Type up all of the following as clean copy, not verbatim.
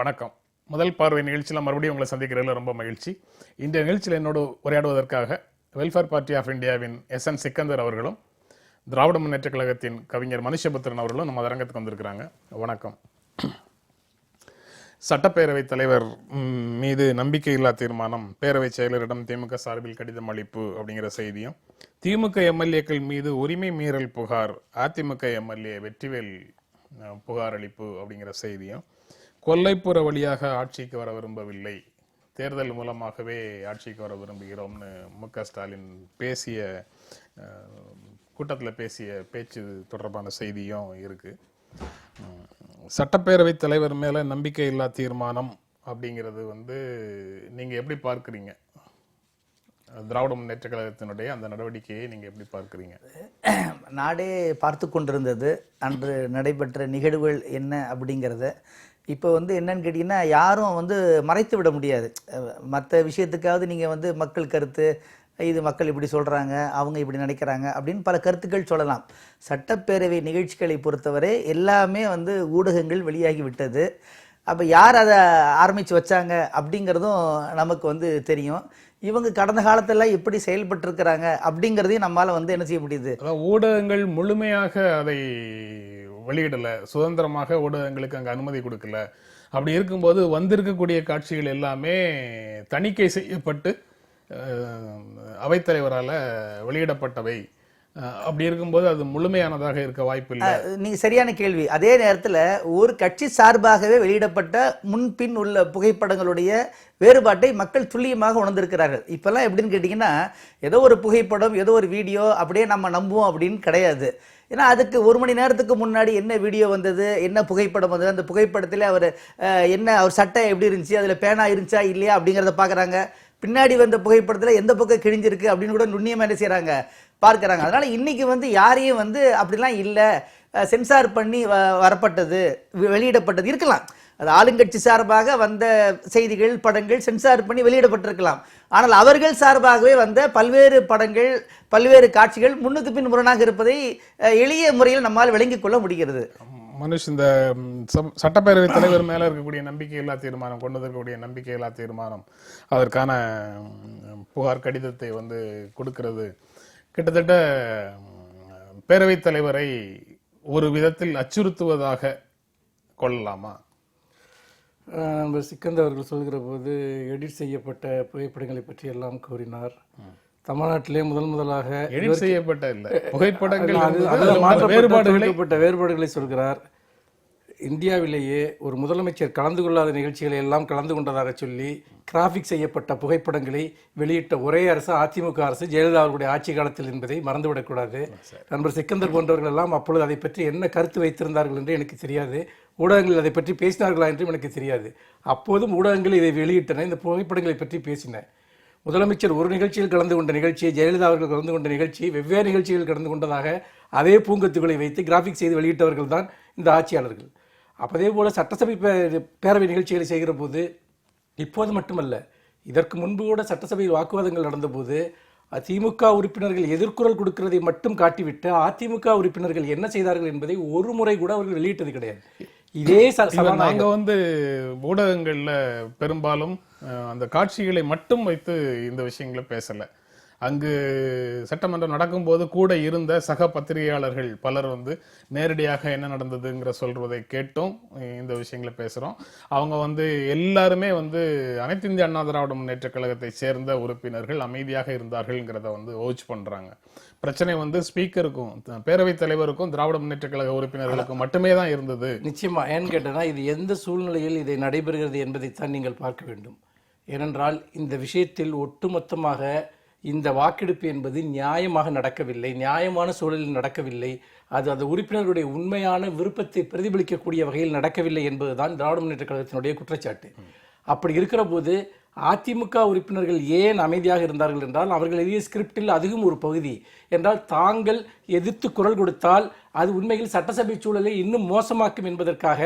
வணக்கம். முதல் பார்வை நிகழ்ச்சியில் மறுபடியும் உங்களை சந்திக்கிறதுல ரொம்ப மகிழ்ச்சி. இந்த நிகழ்ச்சியில் என்னோடு உரையாடுவதற்காக வெல்ஃபேர் பார்ட்டி ஆஃப் இந்தியாவின் எஸ்.என். சிக்கந்தர் அவர்களும் திராவிட முன்னேற்ற கழகத்தின் கவிஞர் மனுஷபுத்திரன் அவர்களும் நம்ம அரங்கத்துக்கு வந்திருக்கிறாங்க. வணக்கம். சட்டப்பேரவைத் தலைவர் மீது நம்பிக்கையில்லா தீர்மானம், பேரவை செயலரிடம் திமுக சார்பில் கடிதம் அளிப்பு அப்படிங்கிற செய்தியும், திமுக எம்எல்ஏக்கள் மீது உரிமை மீறல் புகார், அதிமுக எம்எல்ஏ வெற்றிவேல் புகார் அளிப்பு அப்படிங்கிற செய்தியும், கொல்லைப்புற வழியாக ஆட்சிக்கு வர விரும்பவில்லை, தேர்தல் மூலமாகவே ஆட்சிக்கு வர விரும்புகிறோம்னு மு.க. ஸ்டாலின் பேசிய கூட்டத்தில் பேசிய பேச்சு தொடர்பான செய்தியும் இருக்கு. சட்டப்பேரவைத் தலைவர் மேல நம்பிக்கை இல்லா தீர்மானம் அப்படிங்கிறது நீங்க எப்படி பார்க்குறீங்க? திராவிட முன்னேற்ற கழகத்தினுடைய அந்த நடவடிக்கையை நீங்க எப்படி பார்க்குறீங்க? நாடே பார்த்து கொண்டிருந்தது அன்று நடைபெற்ற நிகழ்வுகள் என்ன அப்படிங்கிறத. இப்போ என்னன்னு கேட்டிங்கன்னா, யாரும் மறைத்து விட முடியாது. மற்ற விஷயத்துக்காவது நீங்கள் மக்கள் கருத்து, இது மக்கள் இப்படி சொல்கிறாங்க, அவங்க இப்படி நினைக்கிறாங்க அப்படின்னு பல கருத்துக்கள் சொல்லலாம். சட்டப்பேரவை நிகழ்ச்சிகளை பொறுத்தவரை எல்லாமே ஊடகங்கள் வெளியாகி விட்டது. அப்போ யார் அதை ஆரம்பித்து வச்சாங்க அப்படிங்கிறதும் நமக்கு தெரியும். இவங்க கடந்த காலத்தெல்லாம் எப்படி செயல்பட்டுருக்கிறாங்க அப்படிங்கிறதையும் நம்மளால் என்ன செய்ய முடியுது. ஊடகங்கள் முழுமையாக அதை வெளியிடல, சுதந்திரமாக ஊடகங்களுக்கு அங்கே அனுமதி கொடுக்கல. அப்படி இருக்கும்போது வந்திருக்கக்கூடிய காட்சிகள் எல்லாமே தணிக்கை செய்யப்பட்டு அவைத்தலைவரால வெளியிடப்பட்டவை. அப்படி இருக்கும்போது அது முழுமையானதாக இருக்க வாய்ப்பு இல்லை. நீங்க சரியான கேள்வி. அதே நேரத்தில் ஒரு கட்சி சார்பாகவே வெளியிடப்பட்ட முன்பின் உள்ள புகைப்படங்களுடைய வேறுபாட்டை மக்கள் துல்லியமாக உணர்ந்திருக்கிறார்கள். இப்பெல்லாம் எப்படின்னு கேட்டிங்கன்னா, ஏதோ ஒரு புகைப்படம், ஏதோ ஒரு வீடியோ அப்படியே நம்ம நம்புவோம் அப்படின்னு கிடையாது. ஏன்னா அதுக்கு ஒரு மணி நேரத்துக்கு முன்னாடி என்ன வீடியோ வந்தது, என்ன புகைப்படம் வந்தது, அந்த புகைப்படத்தில் அவர் அவர் சட்டை எப்படி இருந்துச்சு, அதில் பேனா இருந்துச்சா இல்லையா அப்படிங்கிறத பார்க்குறாங்க. பின்னாடி வந்த புகைப்படத்தில் எந்த பக்கம் கிழிஞ்சிருக்கு அப்படின்னு கூட நுண்ணியமாக என்ன செய்கிறாங்க, பார்க்குறாங்க. அதனால் இன்றைக்கி யாரையும் அப்படிலாம் இல்லை, சென்சார் பண்ணி வரப்பட்டது, வெளியிடப்பட்டது இருக்கலாம். அது ஆளுங்கட்சி சார்பாக வந்த செய்திகள், படங்கள் சென்சார் பண்ணி வெளியிடப்பட்டிருக்கலாம். ஆனால் அவர்கள் சார்பாகவே வந்த பல்வேறு படங்கள், பல்வேறு காட்சிகள் முன்னுக்கு பின் முரணாக இருப்பதை எளிய முறையில் நம்மால் விளங்கிக் கொள்ள முடிகிறது. மனுஷ், இந்த சட்டப்பேரவை தலைவர் மேல இருக்கக்கூடிய நம்பிக்கையில்லா தீர்மானம், கொண்டு வரக்கூடிய நம்பிக்கையில்லா தீர்மானம், அதற்கான புகார் கடிதத்தை கொடுக்கிறது கிட்டத்தட்ட பேரவைத் தலைவரை ஒரு விதத்தில் அச்சுறுத்துவதாக கொள்ளலாமா? நண்பர் சிக்கந்தர் அவர்கள் சொல்கிற போது எடிட் செய்யப்பட்ட புகைப்படங்களை பற்றி எல்லாம் கூறினார். தமிழ்நாட்டிலே முதலாக எடிட் செய்யப்பட்ட இல்லை, புகைப்படங்கள் வேறுபாடுகளை சொல்கிறார். இந்தியாவிலேயே ஒரு முதலமைச்சர் கலந்து கொள்ளாத நிகழ்ச்சிகளை எல்லாம் கலந்து கொண்டதாக சொல்லி கிராஃபிக் செய்யப்பட்ட புகைப்படங்களை வெளியிட்ட ஒரே அரசு அதிமுக அரசு, ஜெயலலிதா அவர்களுடைய ஆட்சி காலத்தில் என்பதை மறந்துவிடக்கூடாது. நண்பர் சிக்கந்தர் போன்றவர்கள் எல்லாம் அப்பொழுது அதை பற்றி என்ன கருத்து வைத்திருந்தார்கள் என்று எனக்கு தெரியாது. ஊடகங்கள் அதை பற்றி பேசினார்களா என்றும் எனக்கு தெரியாது. அப்போதும் ஊடகங்கள் இதை வெளியிட்டன, இந்த புகைப்படங்களை பற்றி பேசின. முதலமைச்சர் ஒரு நிகழ்ச்சியில் கலந்து கொண்ட நிகழ்ச்சியை, ஜெயலலிதா அவர்கள் கலந்து கொண்ட நிகழ்ச்சியை வெவ்வேறு நிகழ்ச்சிகள் கலந்து கொண்டதாக அதே பூங்கத்துகளை வைத்து கிராஃபிக் செய்து வெளியிட்டவர்கள் தான் இந்த ஆட்சியாளர்கள். அதே போல சட்டசபை பேரவை நிகழ்ச்சிகளை செய்கிற போது, இப்போது மட்டுமல்ல, இதற்கு முன்பு கூட சட்டசபையில் வாக்குவாதங்கள் நடந்தபோது திமுக உறுப்பினர்கள் எதிர்குரல் கொடுக்கிறதை மட்டும் காட்டிவிட்டு அதிமுக உறுப்பினர்கள் என்ன செய்தார்கள் என்பதை ஒரு முறை கூட அவர்கள் வெளியிட்டது கிடையாது. இதே நாங்க ஊடகங்கள்ல பெரும்பாலும் அந்த காட்சிகளை மட்டும் வைத்து இந்த விஷயங்களை பேசல. அங்கு சட்டமன்றம் நடக்கும்போது கூட இருந்த சக பத்திரிகையாளர்கள் பலர் நேரடியாக என்ன நடந்ததுங்கிற சொல்றதை கேட்டும் இந்த விஷயங்களை பேசுறோம். அவங்க எல்லாருமே அனைத்து இந்திய அண்ணா திராவிட முன்னேற்ற கழகத்தை சேர்ந்த உறுப்பினர்கள் அமைதியாக இருந்தார்கள்ங்கிறத ஓச் பண்றாங்க. பிரச்சனை ஸ்பீக்கருக்கும் பேரவைத் தலைவருக்கும் திராவிட முன்னேற்ற கழக உறுப்பினர்களுக்கும் மட்டுமே தான் இருந்தது. நிச்சயமா. ஏன்னு கேட்டனா, இது எந்த சூழ்நிலையில் இதை நடைபெறுகிறது என்பதைத்தான் நீங்கள் பார்க்க வேண்டும். ஏனென்றால் இந்த விஷயத்தில் ஒட்டுமொத்தமாக இந்த வாக்கெடுப்பு என்பது நியாயமாக நடக்கவில்லை, நியாயமான சூழலில் நடக்கவில்லை, அது அந்த உறுப்பினர்களுடைய உண்மையான விருப்பத்தை பிரதிபலிக்கக்கூடிய வகையில் நடக்கவில்லை என்பதுதான் திராவிட முன்னேற்ற கழகத்தினுடைய குற்றச்சாட்டு. அப்படி இருக்கிற போது அதிமுக உறுப்பினர்கள் ஏன் அமைதியாக இருந்தார்கள் என்றால், அவர்கள் எழுதிய ஸ்கிரிப்டில் அதுவும் ஒரு பகுதி என்றால், தாங்கள் எதிர்த்து குரல் கொடுத்தால் அது உண்மையில் சட்டசபை சூழலை இன்னும் மோசமாக்கும் என்பதற்காக,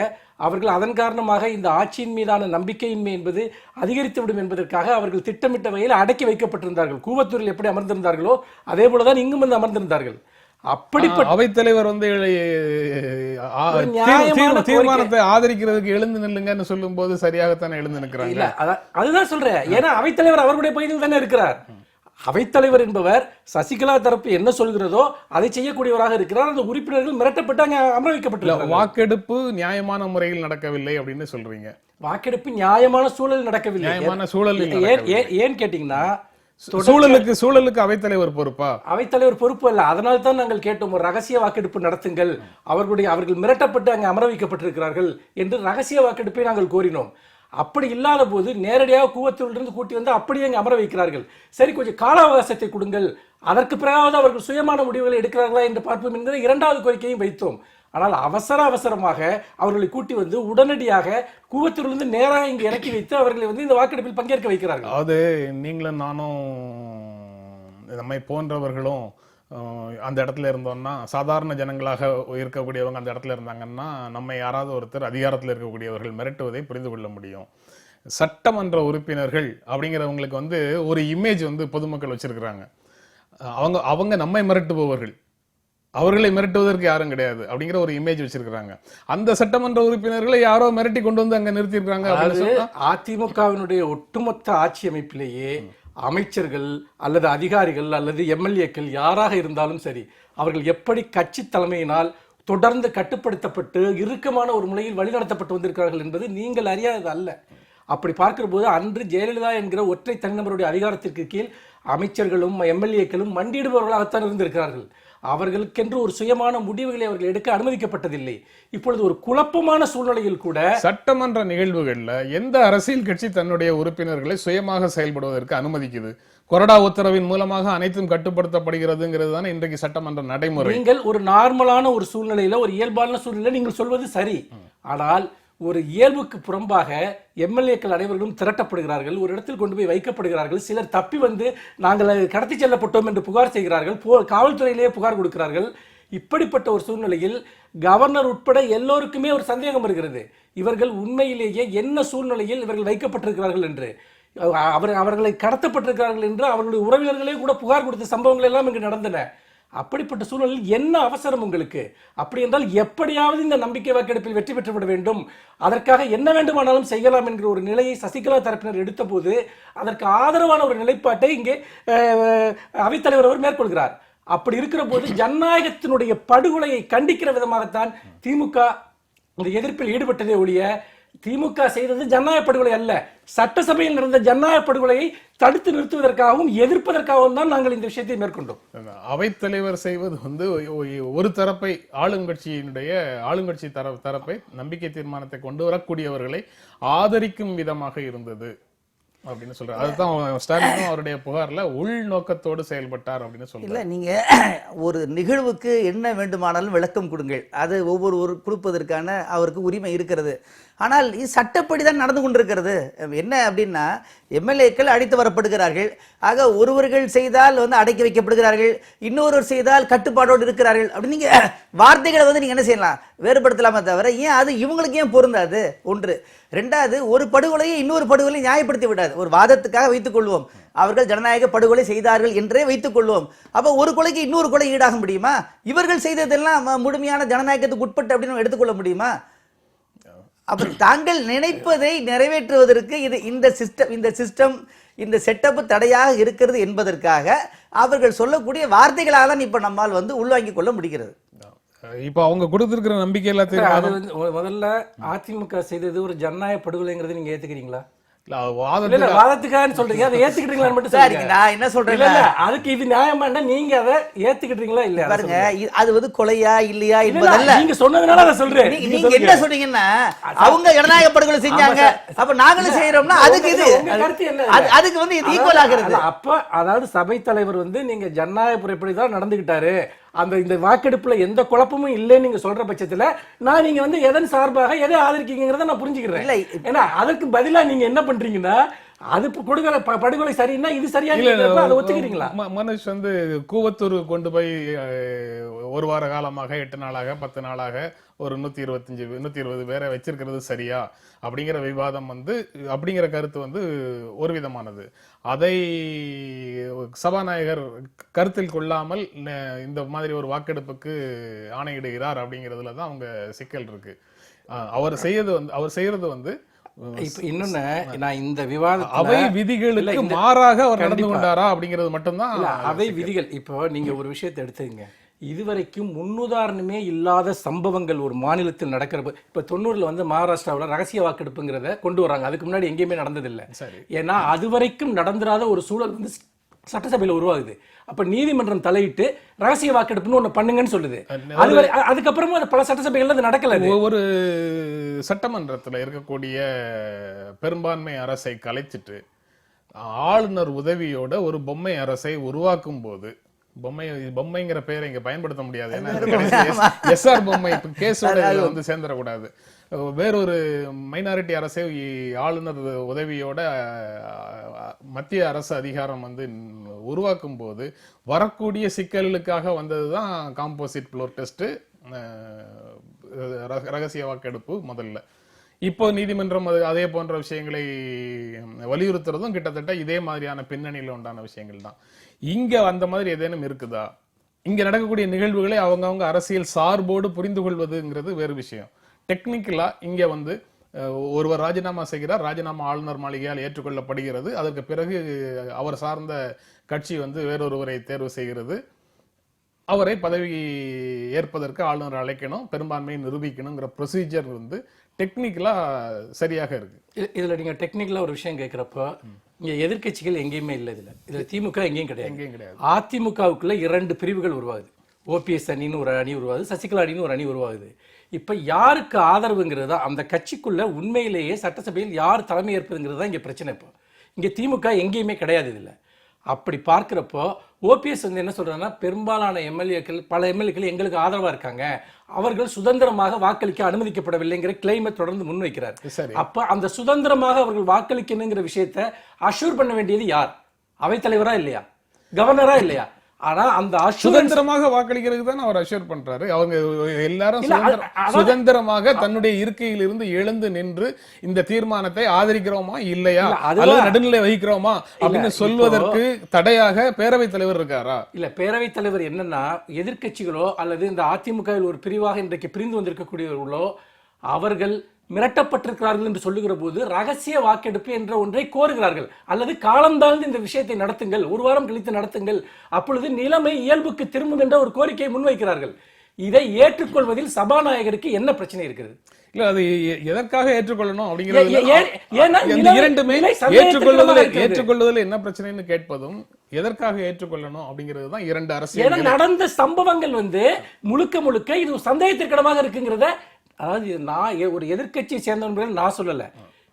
அவர்கள் அதன் காரணமாக இந்த ஆட்சியின் மீதான நம்பிக்கையின்மை என்பது அதிகரித்துவிடும் என்பதற்காக அவர்கள் திட்டமிட்ட வகையில் அடக்கி வைக்கப்பட்டிருந்தார்கள். கூவத்தூரில் எப்படி அமர்ந்திருந்தார்களோ அதே போலதான் இங்கும் அமர்ந்திருந்தார்கள். அப்படிப்பட்ட அவைத்தலைவர் வந்து நியாயமான தீர்மானத்தை ஆதரிக்கிறதுக்கு எழுந்து நில்லுங்கன்னு சொல்லும் போது சரியாகத்தானே எழுந்து நிற்கிறாங்க. இல்ல அதுதான் சொல்றேன். ஏன்னா அவைத்தலைவர் அவருடைய பகுதியில் தானே இருக்கிறார். அவைத்தலைவர் என்பவர் சசிகலா தரப்பு என்ன சொல்கிறதோ அதை செய்யக்கூடியவராக இருக்கிறார். அந்த உறுப்பினர்கள் மிரட்டப்பட்டு அங்க அமர வைக்கப்பட்டிருக்கிறார். வாக்கெடுப்பு நியாயமான முறையில் நடக்கவில்லை அப்படின்னு சொல்றீங்க. வாக்கெடுப்பு நியாயமான சூழல் நடக்கவில்லை. நியாயமான சூழலில் ஏன் கேட்டீங்கன்னா சூழலுக்கு அவைத்தலைவர் பொறுப்பா? அவைத்தலைவர் பொறுப்பு அல்ல. அதனால தான் நாங்கள் கேட்டோம், ஒரு ரகசிய வாக்கெடுப்பு நடத்துங்கள், அவர்கள் மிரட்டப்பட்டு அங்கே அமர வைக்கப்பட்டிருக்கிறார்கள் என்று ரகசிய வாக்கெடுப்பை நாங்கள் கோரினோம். அப்படி இல்லாத போது நேரடியாக கூவத்தூரிலிருந்து கூட்டி வந்து அப்படியே அங்கே அமர வைக்கிறார்கள். சரி, கொஞ்சம் கால அவகாசத்தை கொடுங்கள், அதற்கு பிறகாவது அவர்கள் சுயமான முடிவுகளை எடுக்கிறார்களா என்று பார்ப்போம் என்கிற இரண்டாவது கோரிக்கையும் வைத்தோம். ஆனால் அவசரமாக அவர்களை கூட்டி வந்து உடனடியாக கூவத்தூரிலிருந்து நேராக இங்கு இறக்கி வைத்து அவர்களை வந்து இந்த வாக்கெடுப்பில் பங்கேற்க வைக்கிறார்கள். அது நீங்களும் நானும் நம்மை போன்றவர்களும் அந்த இடத்துல இருந்தோம்னா, சாதாரண ஜனங்களாக இருக்கக்கூடியவங்க அந்த இடத்துல இருந்தாங்கன்னா, நம்ம யாராவது ஒருத்தர் அதிகாரத்தில் இருக்கக்கூடியவர்கள் மிரட்டுவதை புரிந்து கொள்ள முடியும். சட்டமன்ற உறுப்பினர்கள் அப்படிங்கிறவங்களுக்கு வந்து ஒரு இமேஜ் வந்து பொதுமக்கள் வச்சிருக்கிறாங்க. அவங்க நம்மை மிரட்டுபவர்கள், அவர்களை மிரட்டுவதற்கு யாரும் கிடையாது அப்படிங்கிற ஒரு இமேஜ் வச்சிருக்காங்க. அந்த சட்டமன்ற உறுப்பினர்களை யாரோ மிரட்டி கொண்டு வந்து அங்க நிறுத்திருக்காங்க. அதிமுகவினுடைய ஒட்டுமொத்த ஆட்சி அமைப்பிலேயே அமைச்சர்கள் அல்லது அதிகாரிகள் அல்லது எம்எல்ஏக்கள் யாராக இருந்தாலும் சரி, அவர்கள் எப்படி கட்சி தலைமையினால் தொடர்ந்து கட்டுப்படுத்தப்பட்டு இறுக்கமான ஒரு முறையில் வழிநடத்தப்பட்டு வந்திருக்கிறார்கள் என்பது நீங்கள் அறியாதது அல்ல. அப்படி பார்க்கிற போது அன்று ஜெயலலிதா என்கிற ஒற்றை தனிநபருடைய அதிகாரத்திற்கு கீழ் அமைச்சர்களும் எம்எல்ஏக்களும் மண்டியிடுபவர்களாகத்தான் இருந்திருக்கிறார்கள். அவர்களுக்கென்று ஒரு சுயமான முடிவுகளை அவர்கள் எடுக்க அனுமதிக்கப்பட்டதில்லை. இப்பொழுது ஒரு குழப்பமான சூழ்நிலையில் கூட சட்டமன்ற நிகழ்வுகள்ல எந்த அரசியல் கட்சி தன்னுடைய உறுப்பினர்களை சுயமாக செயல்படுவதற்கு அனுமதிக்குது? கொறடா உத்தரவின் மூலமாக அனைத்தும் கட்டுப்படுத்தப்படுகிறதுங்கிறது தானே இன்றைக்கு சட்டமன்ற நடைமுறை. நீங்கள் ஒரு நார்மலான ஒரு சூழ்நிலையில, ஒரு இயல்பான சூழ்நிலை நீங்கள் சொல்வது சரி. ஆனால் ஒரு இயல்புக்கு புறம்பாக எம்எல்ஏக்கள் அனைவர்களும் திரட்டப்படுகிறார்கள், ஒரு இடத்தில் கொண்டு போய் வைக்கப்படுகிறார்கள். சிலர் தப்பி வந்து நாங்கள் கடத்தி செல்லப்பட்டோம் என்று புகார் செய்கிறார்கள், காவல்துறையிலேயே புகார் கொடுக்கிறார்கள். இப்படிப்பட்ட ஒரு சூழ்நிலையில் கவர்னர் உட்பட எல்லோருக்குமே ஒரு சந்தேகம் வருகிறது, இவர்கள் உண்மையிலேயே என்ன சூழ்நிலையில் இவர்கள் வைக்கப்பட்டிருக்கிறார்கள் என்று. அவர்களை கடத்தப்பட்டிருக்கிறார்கள் என்று அவர்களுடைய உறவினர்களே கூட புகார் கொடுத்த சம்பவங்கள் எல்லாம் இங்கு நடந்தன. அப்படிப்பட்ட சூழலில் என்ன அவசரம் உங்களுக்கு? அப்படி என்றால் எப்படியாவது இந்த நம்பிக்கை வாக்கெடுப்பில் வெற்றி பெற்றுவிட வேண்டும், அதற்காக என்ன வேண்டுமானாலும் செய்யலாம் என்கிற ஒரு நிலையை சசிகலா தரப்பினர் எடுத்த போது அதற்கு ஆதரவான ஒரு நிலைப்பாட்டை இங்கே அவைத்தலைவர் அவர் மேற்கொள்கிறார். அப்படி இருக்கிற போது ஜனநாயகத்தினுடைய படுகொலையை கண்டிக்கிற விதமாகத்தான் திமுக இந்த எதிர்ப்பில் ஈடுபட்டதே ஒழிய திமுக செய்தது ஜனநாயக படுகொலை அல்ல. சட்டசபையில் நடந்த ஜனநாயக படுகொலையை தடுத்து நிறுத்துவதற்காகவும் எதிர்ப்பதற்காகவும் தான் நாங்கள் இந்த விஷயத்தை மேற்கொண்டோம். அவைத்தலைவர் செய்வது வந்து ஒரு தரப்பை ஆளுங்கட்சி தரப்பை நம்பிக்கை தீர்மானத்தை கொண்டு வரக்கூடியவர்களை ஆதரிக்கும் விதமாக இருந்தது அப்படின்னு சொல்றாரு. அதுதான் ஸ்டாலினும் அவருடைய புகார்ல உள்நோக்கத்தோடு செயல்பட்டார் அப்படின்னு சொல்றாரு. இல்ல, நீங்க ஒரு நிகழ்வுக்கு என்ன வேண்டுமானாலும் விளக்கம் கொடுங்கள், அது ஒவ்வொரு கொடுப்பதற்கான அவருக்கு உரிமை இருக்கிறது. ஆனால் இது சட்டப்படி தான் நடந்து கொண்டிருக்கிறது. என்ன அப்படின்னா, எம்எல்ஏக்கள் அழைத்து வரப்படுகிறார்கள், ஆக ஒருவர்கள் செய்தால் வந்து அடக்கி வைக்கப்படுகிறார்கள், இன்னொருவர் செய்தால் கட்டுப்பாடோடு இருக்கிறார்கள். அப்படி நீங்க வார்த்தைகளை வந்து நீங்க என்ன செய்யலாம், வேறுபடுத்தலாமே தவிர ஏன் அது இவங்களுக்கு ஏன் பொருந்தாது? ஒன்று. ரெண்டாவது, ஒரு படுகொலையை இன்னொரு படுகொலை நியாயப்படுத்தி விடாது. ஒரு வாதத்துக்காக வைத்துக் கொள்வோம், அவர்கள் ஜனநாயக படுகொலை செய்தார்கள் என்றே வைத்துக் கொள்வோம். அப்ப ஒரு கொலைக்கு இன்னொரு கொலை ஈடாக முடியுமா? இவர்கள் செய்ததெல்லாம் முழுமையான ஜனநாயகத்துக்கு உட்பட்டு அப்படின்னு எடுத்துக்கொள்ள முடியுமா? அப்ப தாங்கள் நினைப்பதை நிறைவேற்றுவதற்கு இந்த செட்டப் தடையாக இருக்கிறது என்பதற்காக அவர்கள் சொல்லக்கூடிய வார்த்தைகளாக தான் இப்ப நம்மால் வந்து உள்வாங்கிக் கொள்ள முடிகிறது. இப்ப அவங்க கொடுத்திருக்கிற நம்பிக்கை எல்லாத்தையும் முதல்ல அதிமுக செய்தது ஒரு ஜனநாயக படுகொலைங்கிறது நீங்க ஏத்துக்கிறீங்களா? வாதத்துக்காக சொல்றீங்க, அதை ஏத்துக்கிட்டீங்களா மட்டும் நான் என்ன சொல்றேன், அதுக்கு இது நியாயமா நீங்க அதை ஏத்துக்கிட்டீங்களா இல்லையா பாருங்க. அது வந்து கொலையா இல்லையா என்பதல்ல, நீங்க சொன்னதுனால அதை சொல்றேன். நீங்க என்ன சொன்னீங்கன்னா அவங்க ஜனநாயக படுகொலை செஞ்சாங்க, அப்ப நாங்களும் செய்யறோம்னா அதுக்கு இது அதுக்கு வந்து இது ஈக்குவல் ஆகிறது. அப்ப அதாவது சபை தலைவர் வந்து நீங்க ஜனநாயக முறைப்படி தான் நடந்துகிட்டாரு, இந்த வாக்கெடுப்புல எந்த குழப்பமும் இல்லைன்னு நீங்க சொல்ற பட்சத்துல நான் நீங்க வந்து எதன் சார்பாக எதை ஆதரிக்கீங்கிறத நான் புரிஞ்சுக்கிறேன். ஏன்னா அதற்கு பதிலா நீங்க என்ன பண்றீங்கன்னா, அது கொடுக்கிற படுகொலை சரின்னா இது சரியா அதை ஒத்துக்கிறீங்களா? மனுஷ் வந்து கூவத்தூர் கொண்டு போய் ஒரு வார காலமாக 8 நாளாக 10 நாளாக ஒரு 120 பேரை வச்சிருக்கிறது சரியா அப்படிங்கிற விவாதம் வந்து அப்படிங்கிற கருத்து வந்து ஒரு விதமானது. அதை சபாநாயகர் கருத்தில் கொள்ளாமல் இந்த மாதிரி ஒரு வாக்கெடுப்புக்கு ஆணையிடுகிறார் அப்படிங்கிறதுல தான் அவங்க சிக்கல் இருக்கு. அவர் செய்யறது வந்து இப்ப இன்னொன்னு நான் இந்த விவாதத்துல அவை விதிகளுக்கு மாறாக அவர் நடந்து கொண்டாரா அப்படிங்கிறது மட்டும்தான். அவை விதிகள். இப்போ நீங்க ஒரு விஷயத்தை எடுத்துங்க, இதுவரைக்கும் முன்னுதாரணமே இல்லாத சம்பவங்கள் ஒரு மாநிலத்தில் நடக்கிறப்ப, இப்ப 90ல வந்து மகாராஷ்டிராவில் ரகசிய வாக்கெடுப்புங்கிறத கொண்டு வராங்க. அதுக்கு முன்னாடி எங்கேயுமே நடந்ததில்லை. ஏன்னா அதுவரைக்கும் நடந்துராத ஒரு சூழல் வந்து சட்டசபையில் உருவாகுது. அப்ப நீதிமன்றம் தலையிட்டு ரகசிய வாக்கெடுப்புன்னு ஒண்ணு பண்ணுங்கன்னு சொல்லுது. அதுக்கப்புறமா பல சட்டசபைகள்ல அது நடக்கல. ஒவ்வொரு சட்டமன்றத்தில் இருக்கக்கூடிய பெரும்பான்மை அரசை கலைச்சிட்டு ஆளுநர் உதவியோட ஒரு பொம்மை அரசை உருவாக்கும் போது, பொம்மைங்கிற பெயரை இங்க பயன்படுத்த முடியாது, ஏன்னா எஸ்ஆர் பொம்மை கேஸோட வந்து சேர்ந்துடக்கூடாது. வேறொரு மைனாரிட்டி அரசை ஆளுநர் உதவியோட மத்திய அரசு அதிகாரம் வந்து உருவாக்கும் போது வரக்கூடிய சிக்கல்களுக்காக வந்ததுதான் காம்போசிட் ஃப்ளோர் டெஸ்ட், ரகசிய வாக்கெடுப்பு முதல்ல. இப்போ நீதிமன்றம் அதே போன்ற விஷயங்களை வலியுறுத்துறதும் கிட்டத்தட்ட இதே மாதிரியான பின்னணியில உண்டான விஷயங்கள் தான். இங்க அந்த மாதிரி ஏதேனும் இருக்குதா? இங்க நடக்கக்கூடிய நிகழ்வுகளை அவங்கவுங்க அரசியல் சார்போடு புரிந்து கொள்வதுங்கிறது வேறு விஷயம். டெக்னிக்கலா இங்க வந்து ஒருவர் ராஜினாமா செய்கிறார், ராஜினாமா ஆளுநர் மாளிகையால் ஏற்றுக்கொள்ளப்படுகிறது, அதற்கு பிறகு அவர் சார்ந்த கட்சி வந்து வேறொருவரை தேர்வு செய்கிறது, அவரை பதவி ஏற்பதற்கு ஆளுநர் அழைக்கணும், பெரும்பான்மையை நிரூபிக்கணுங்கிற ப்ரொசீஜர் வந்து டெக்னிக்கலா சரியாக இருக்கு. இதுல நீங்க டெக்னிக்கலா ஒரு விஷயம் கேட்கிறப்ப இங்க எதிர்கட்சிகள் எங்கேயுமே இல்லை. இதுல திமுக எங்கேயும் கிடையாது. அதிமுகவுக்குள்ள 2 பிரிவுகள் உருவாகுது. ஓபிஎஸ் அணின்னு ஒரு அணி உருவாகுது, சசிகலா அணின்னு ஒரு அணி உருவாகுது. இப்ப யாருக்கு ஆதரவுங்கிறது தான் அந்த கட்சிக்குள்ள உண்மையிலேயே சட்டசபையில் யார் தலைமை ஏற்பதுங்கிறது தான் இங்க பிரச்சனை. இப்போ இங்க திமுக எங்கேயுமே கிடையாது. இதுல அப்படி பார்க்கிறப்போ ஓபிஎஸ் வந்து என்ன சொல்றாங்கன்னா, பெரும்பாலான எம்எல்ஏக்கள், பல எம்எல்ஏக்கள் எங்களுக்கு ஆதரவா இருக்காங்க, அவர்கள் சுதந்திரமாக வாக்களிக்க அனுமதிக்கப்படவில்லைங்கிற கிளைமை தொடர்ந்து முன்வைக்கிறார். அப்ப அந்த சுதந்திரமாக அவர்கள் வாக்களிக்கணுங்கிற விஷயத்தை அஷூர் பண்ண வேண்டியது யார்? அவைத்தலைவரா இல்லையா, கவர்னரா இல்லையா? ஆனா அந்த சுதந்திரமாக வாக்களிக்கிறதுக்கு தான் அவர் அஷூர் பண்றாரு. அவங்க எல்லாரும் சுதந்திரமாக தன்னுடைய இருக்கையில் இருந்து எழுந்து நின்று இந்த தீர்மானத்தை ஆதரிக்கிறோமா இல்லையா, அல்லது நடுநிலை வகிக்கிறோமா அப்படின்னு சொல்வதற்கு தடையாக பேரவைத் தலைவர் இருக்காரா? இல்ல, பேரவைத் தலைவர் என்னன்னா, எதிர்கட்சிகளோ அல்லது இந்த அதிமுகவில் ஒரு பிரிவாக இன்றைக்கு பிரிந்து வந்திருக்கக்கூடியவர்களோ அவர்கள் மிரட்டப்பட்டிருக்கிறார்கள் என்று சொல்லுகிற போது ரகசிய வாக்கெடுப்பு என்ற ஒன்றை கோருகிறார்கள். அல்லது காலந்தாழ்ந்து இந்த விஷயத்தை நடத்துங்கள், ஒரு வாரம் கழித்து நடத்துங்கள், அப்பொழுது நிலைமை இயல்புக்கு திரும்பும் என்ற ஒரு கோரிக்கையை முன்வைக்கிறார்கள். இதை ஏற்றுக்கொள்வதில் சபாநாயகருக்கு என்ன பிரச்சனை இருக்கிறது? இல்ல, அது எதற்காக ஏற்றுக்கொள்ளணும் அப்படிங்கிறது இரண்டுமே ஏற்றுக்கொள்வதில் என்ன பிரச்சனைன்னு கேட்பதும் எதற்காக ஏற்றுக்கொள்ளணும் அப்படிங்கிறது தான் இரண்டு அரசியல். நடந்த சம்பவங்கள் வந்து முழுக்க முழுக்க இது சந்தேகத்திற்கிடமாக இருக்குங்கிறத, அதாவது நான் ஒரு எதிர்கட்சியை சேர்ந்தவர்கள் நான் சொல்லல,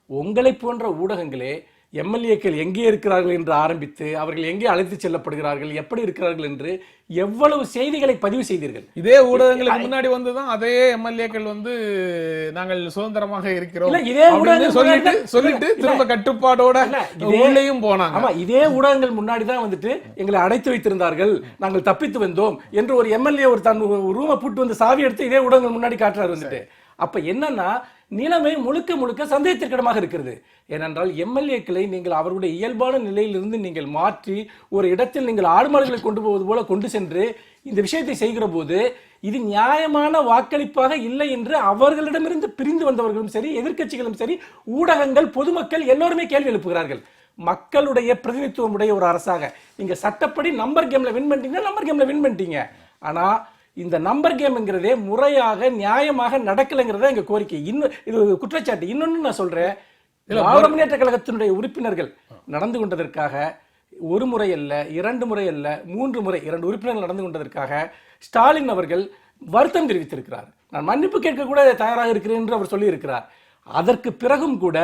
உங்களை போன்ற ஊடகங்களே எம்எல்ஏக்கள் எங்கே இருக்கிறார்கள் என்று ஆரம்பித்து அவர்கள் எங்கே அழைத்து செல்லப்படுகிறார்கள், எப்படி இருக்கிறார்கள் என்று எவ்வளவு செய்திகளை பதிவு செய்தீர்கள். இதே ஊடகங்களுக்கு முன்னாடி வந்துதான் அதே எம்எல்ஏக்கள் வந்து நாங்கள் சுதந்திரமாக இருக்கிறோம் இதே ஊடகங்கள் சொல்லிட்டு திரும்ப கட்டுப்பாடோட உள்ளேயும் போனாங்க. ஆமா, இதே ஊடகங்கள் முன்னாடிதான் வந்துட்டு எங்களை அடைத்து வைத்திருந்தார்கள், நாங்கள் தப்பித்து வந்தோம் என்று ஒரு எம்எல்ஏ ஒரு தன் ரூமை பூட்டு வந்து சாவி எடுத்து இதே ஊடகங்கள் முன்னாடி காட்டுறாரு வந்துட்டு. அப்ப என்னன்னா, நிலைமை முழுக்க முழுக்க சந்தேகத்திற்கிடமாக இருக்கிறது. ஏனென்றால் எம்எல்ஏக்களை நீங்கள் அவருடைய இயல்பான நிலையிலிருந்து நீங்கள் மாற்றி ஒரு இடத்தில் நீங்கள் ஆடுமாடுகளை கொண்டு போவது போல கொண்டு சென்று இந்த விஷயத்தை செய்கிற போது இது நியாயமான வாக்களிப்பாக இல்லை என்று அவர்களிடமிருந்து பிரிந்து வந்தவர்களும் சரி, எதிர்க்கட்சிகளும் சரி, ஊடகங்கள், பொதுமக்கள் எல்லோருமே கேள்வி எழுப்புகிறார்கள். மக்களுடைய பிரதிநிதித்துவம் உடைய ஒரு அரசாக நீங்க சட்டப்படி நம்பர் கேம்ல வின் பண்ணிட்டீங்கன்னா நம்பர் கேம்ல வின் பண்ணிட்டீங்க. ஆனா இந்த நம்பர் கேம்ங்கிறதே முறையாக நியாயமாக நடக்கலைங்கிறத எங்க கோரிக்கை. இன்னும் இது குற்றச்சாட்டு. இன்னொன்னு நான் சொல்றேன், திராவிட முன்னேற்ற கழகத்தினுடைய உறுப்பினர்கள் நடந்து கொண்டதற்காக ஒரு முறை அல்ல, 2 முறை அல்ல, 3 முறை 2 உறுப்பினர்கள் நடந்து கொண்டதற்காக ஸ்டாலின் அவர்கள் வருத்தம் தெரிவித்திருக்கிறார். நான் மன்னிப்பு கேட்க கூட தயாராக இருக்கிறேன் என்று அவர் சொல்லி இருக்கிறார். அதற்கு பிறகும் கூட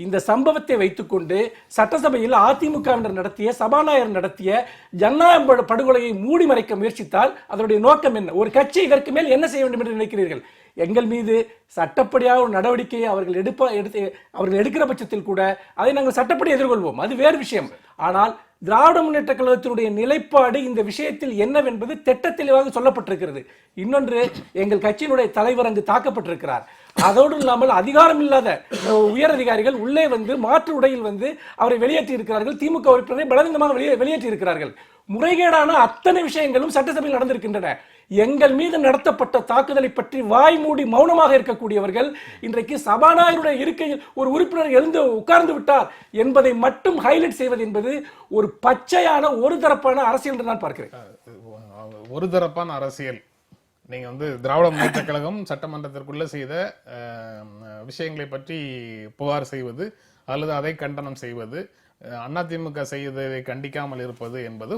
இந்த சம்பவத்தை வைத்துக்கொண்டு சட்டசபையில் அதிமுகவினர் நடத்திய, சபாநாயகர் நடத்திய ஜனநாயக படுகொலையை மூடி மறைக்க முயற்சித்தால் அதனுடைய நோக்கம் என்ன? ஒரு கட்சி இதற்கு மேல் என்ன செய்ய வேண்டும் என்று நினைக்கிறீர்கள்? எங்கள் மீது சட்டப்படியாக ஒரு நடவடிக்கையை அவர்கள் எடுக்கிற பட்சத்தில் கூட அதை நாங்கள் சட்டப்படி எதிர்கொள்வோம், அது வேறு விஷயம். ஆனால் திராவிட முன்னேற்ற கழகத்தினுடைய நிலைப்பாடு இந்த விஷயத்தில் என்னவென்பது திட்ட தெளிவாக சொல்லப்பட்டிருக்கிறது. இன்னொன்று, எங்கள் கட்சியினுடைய தலைவர் அங்கு தாக்கப்பட்டிருக்கிறார். அதோடு இல்லாமல் அதிகாரம் இல்லாத உயர் அதிகாரிகள் உள்ளே வந்து மாற்று உடையில் வந்து அவரை வெளியேற்றி இருக்கிறார்கள். திமுக உறுப்பினரை பலவீனமாக வெளியேற்றி இருக்கிறார்கள். முறைகேடான அத்தனை விஷயங்களும் சட்டசபையில் நடந்திருக்கின்றன. எங்கள் மீது நடத்தப்பட்ட தாக்குதலை பற்றி வாய் மூடி மௌனமாக இருக்கக்கூடியவர்கள் இன்றைக்கு சபாநாயகருடைய இருக்கையில் ஒரு உறுப்பினர் எழுந்து உட்கார்ந்து விட்டார் என்பதை மட்டும் ஹைலைட் செய்வது என்பது ஒரு பச்சையான ஒரு தரப்பான அரசியல் என்று நான் பார்க்கிறேன். ஒரு தரப்பான அரசியல். நீங்க வந்து திராவிட முன்னேற்ற கழகம் சட்டமன்றத்திற்குள்ள செய்த விஷயங்களை பற்றி புகார் செய்வது அல்லது அதை கண்டனம் செய்வது, அதிமுக செய்ததை கண்டிக்காமல் இருப்பது என்பது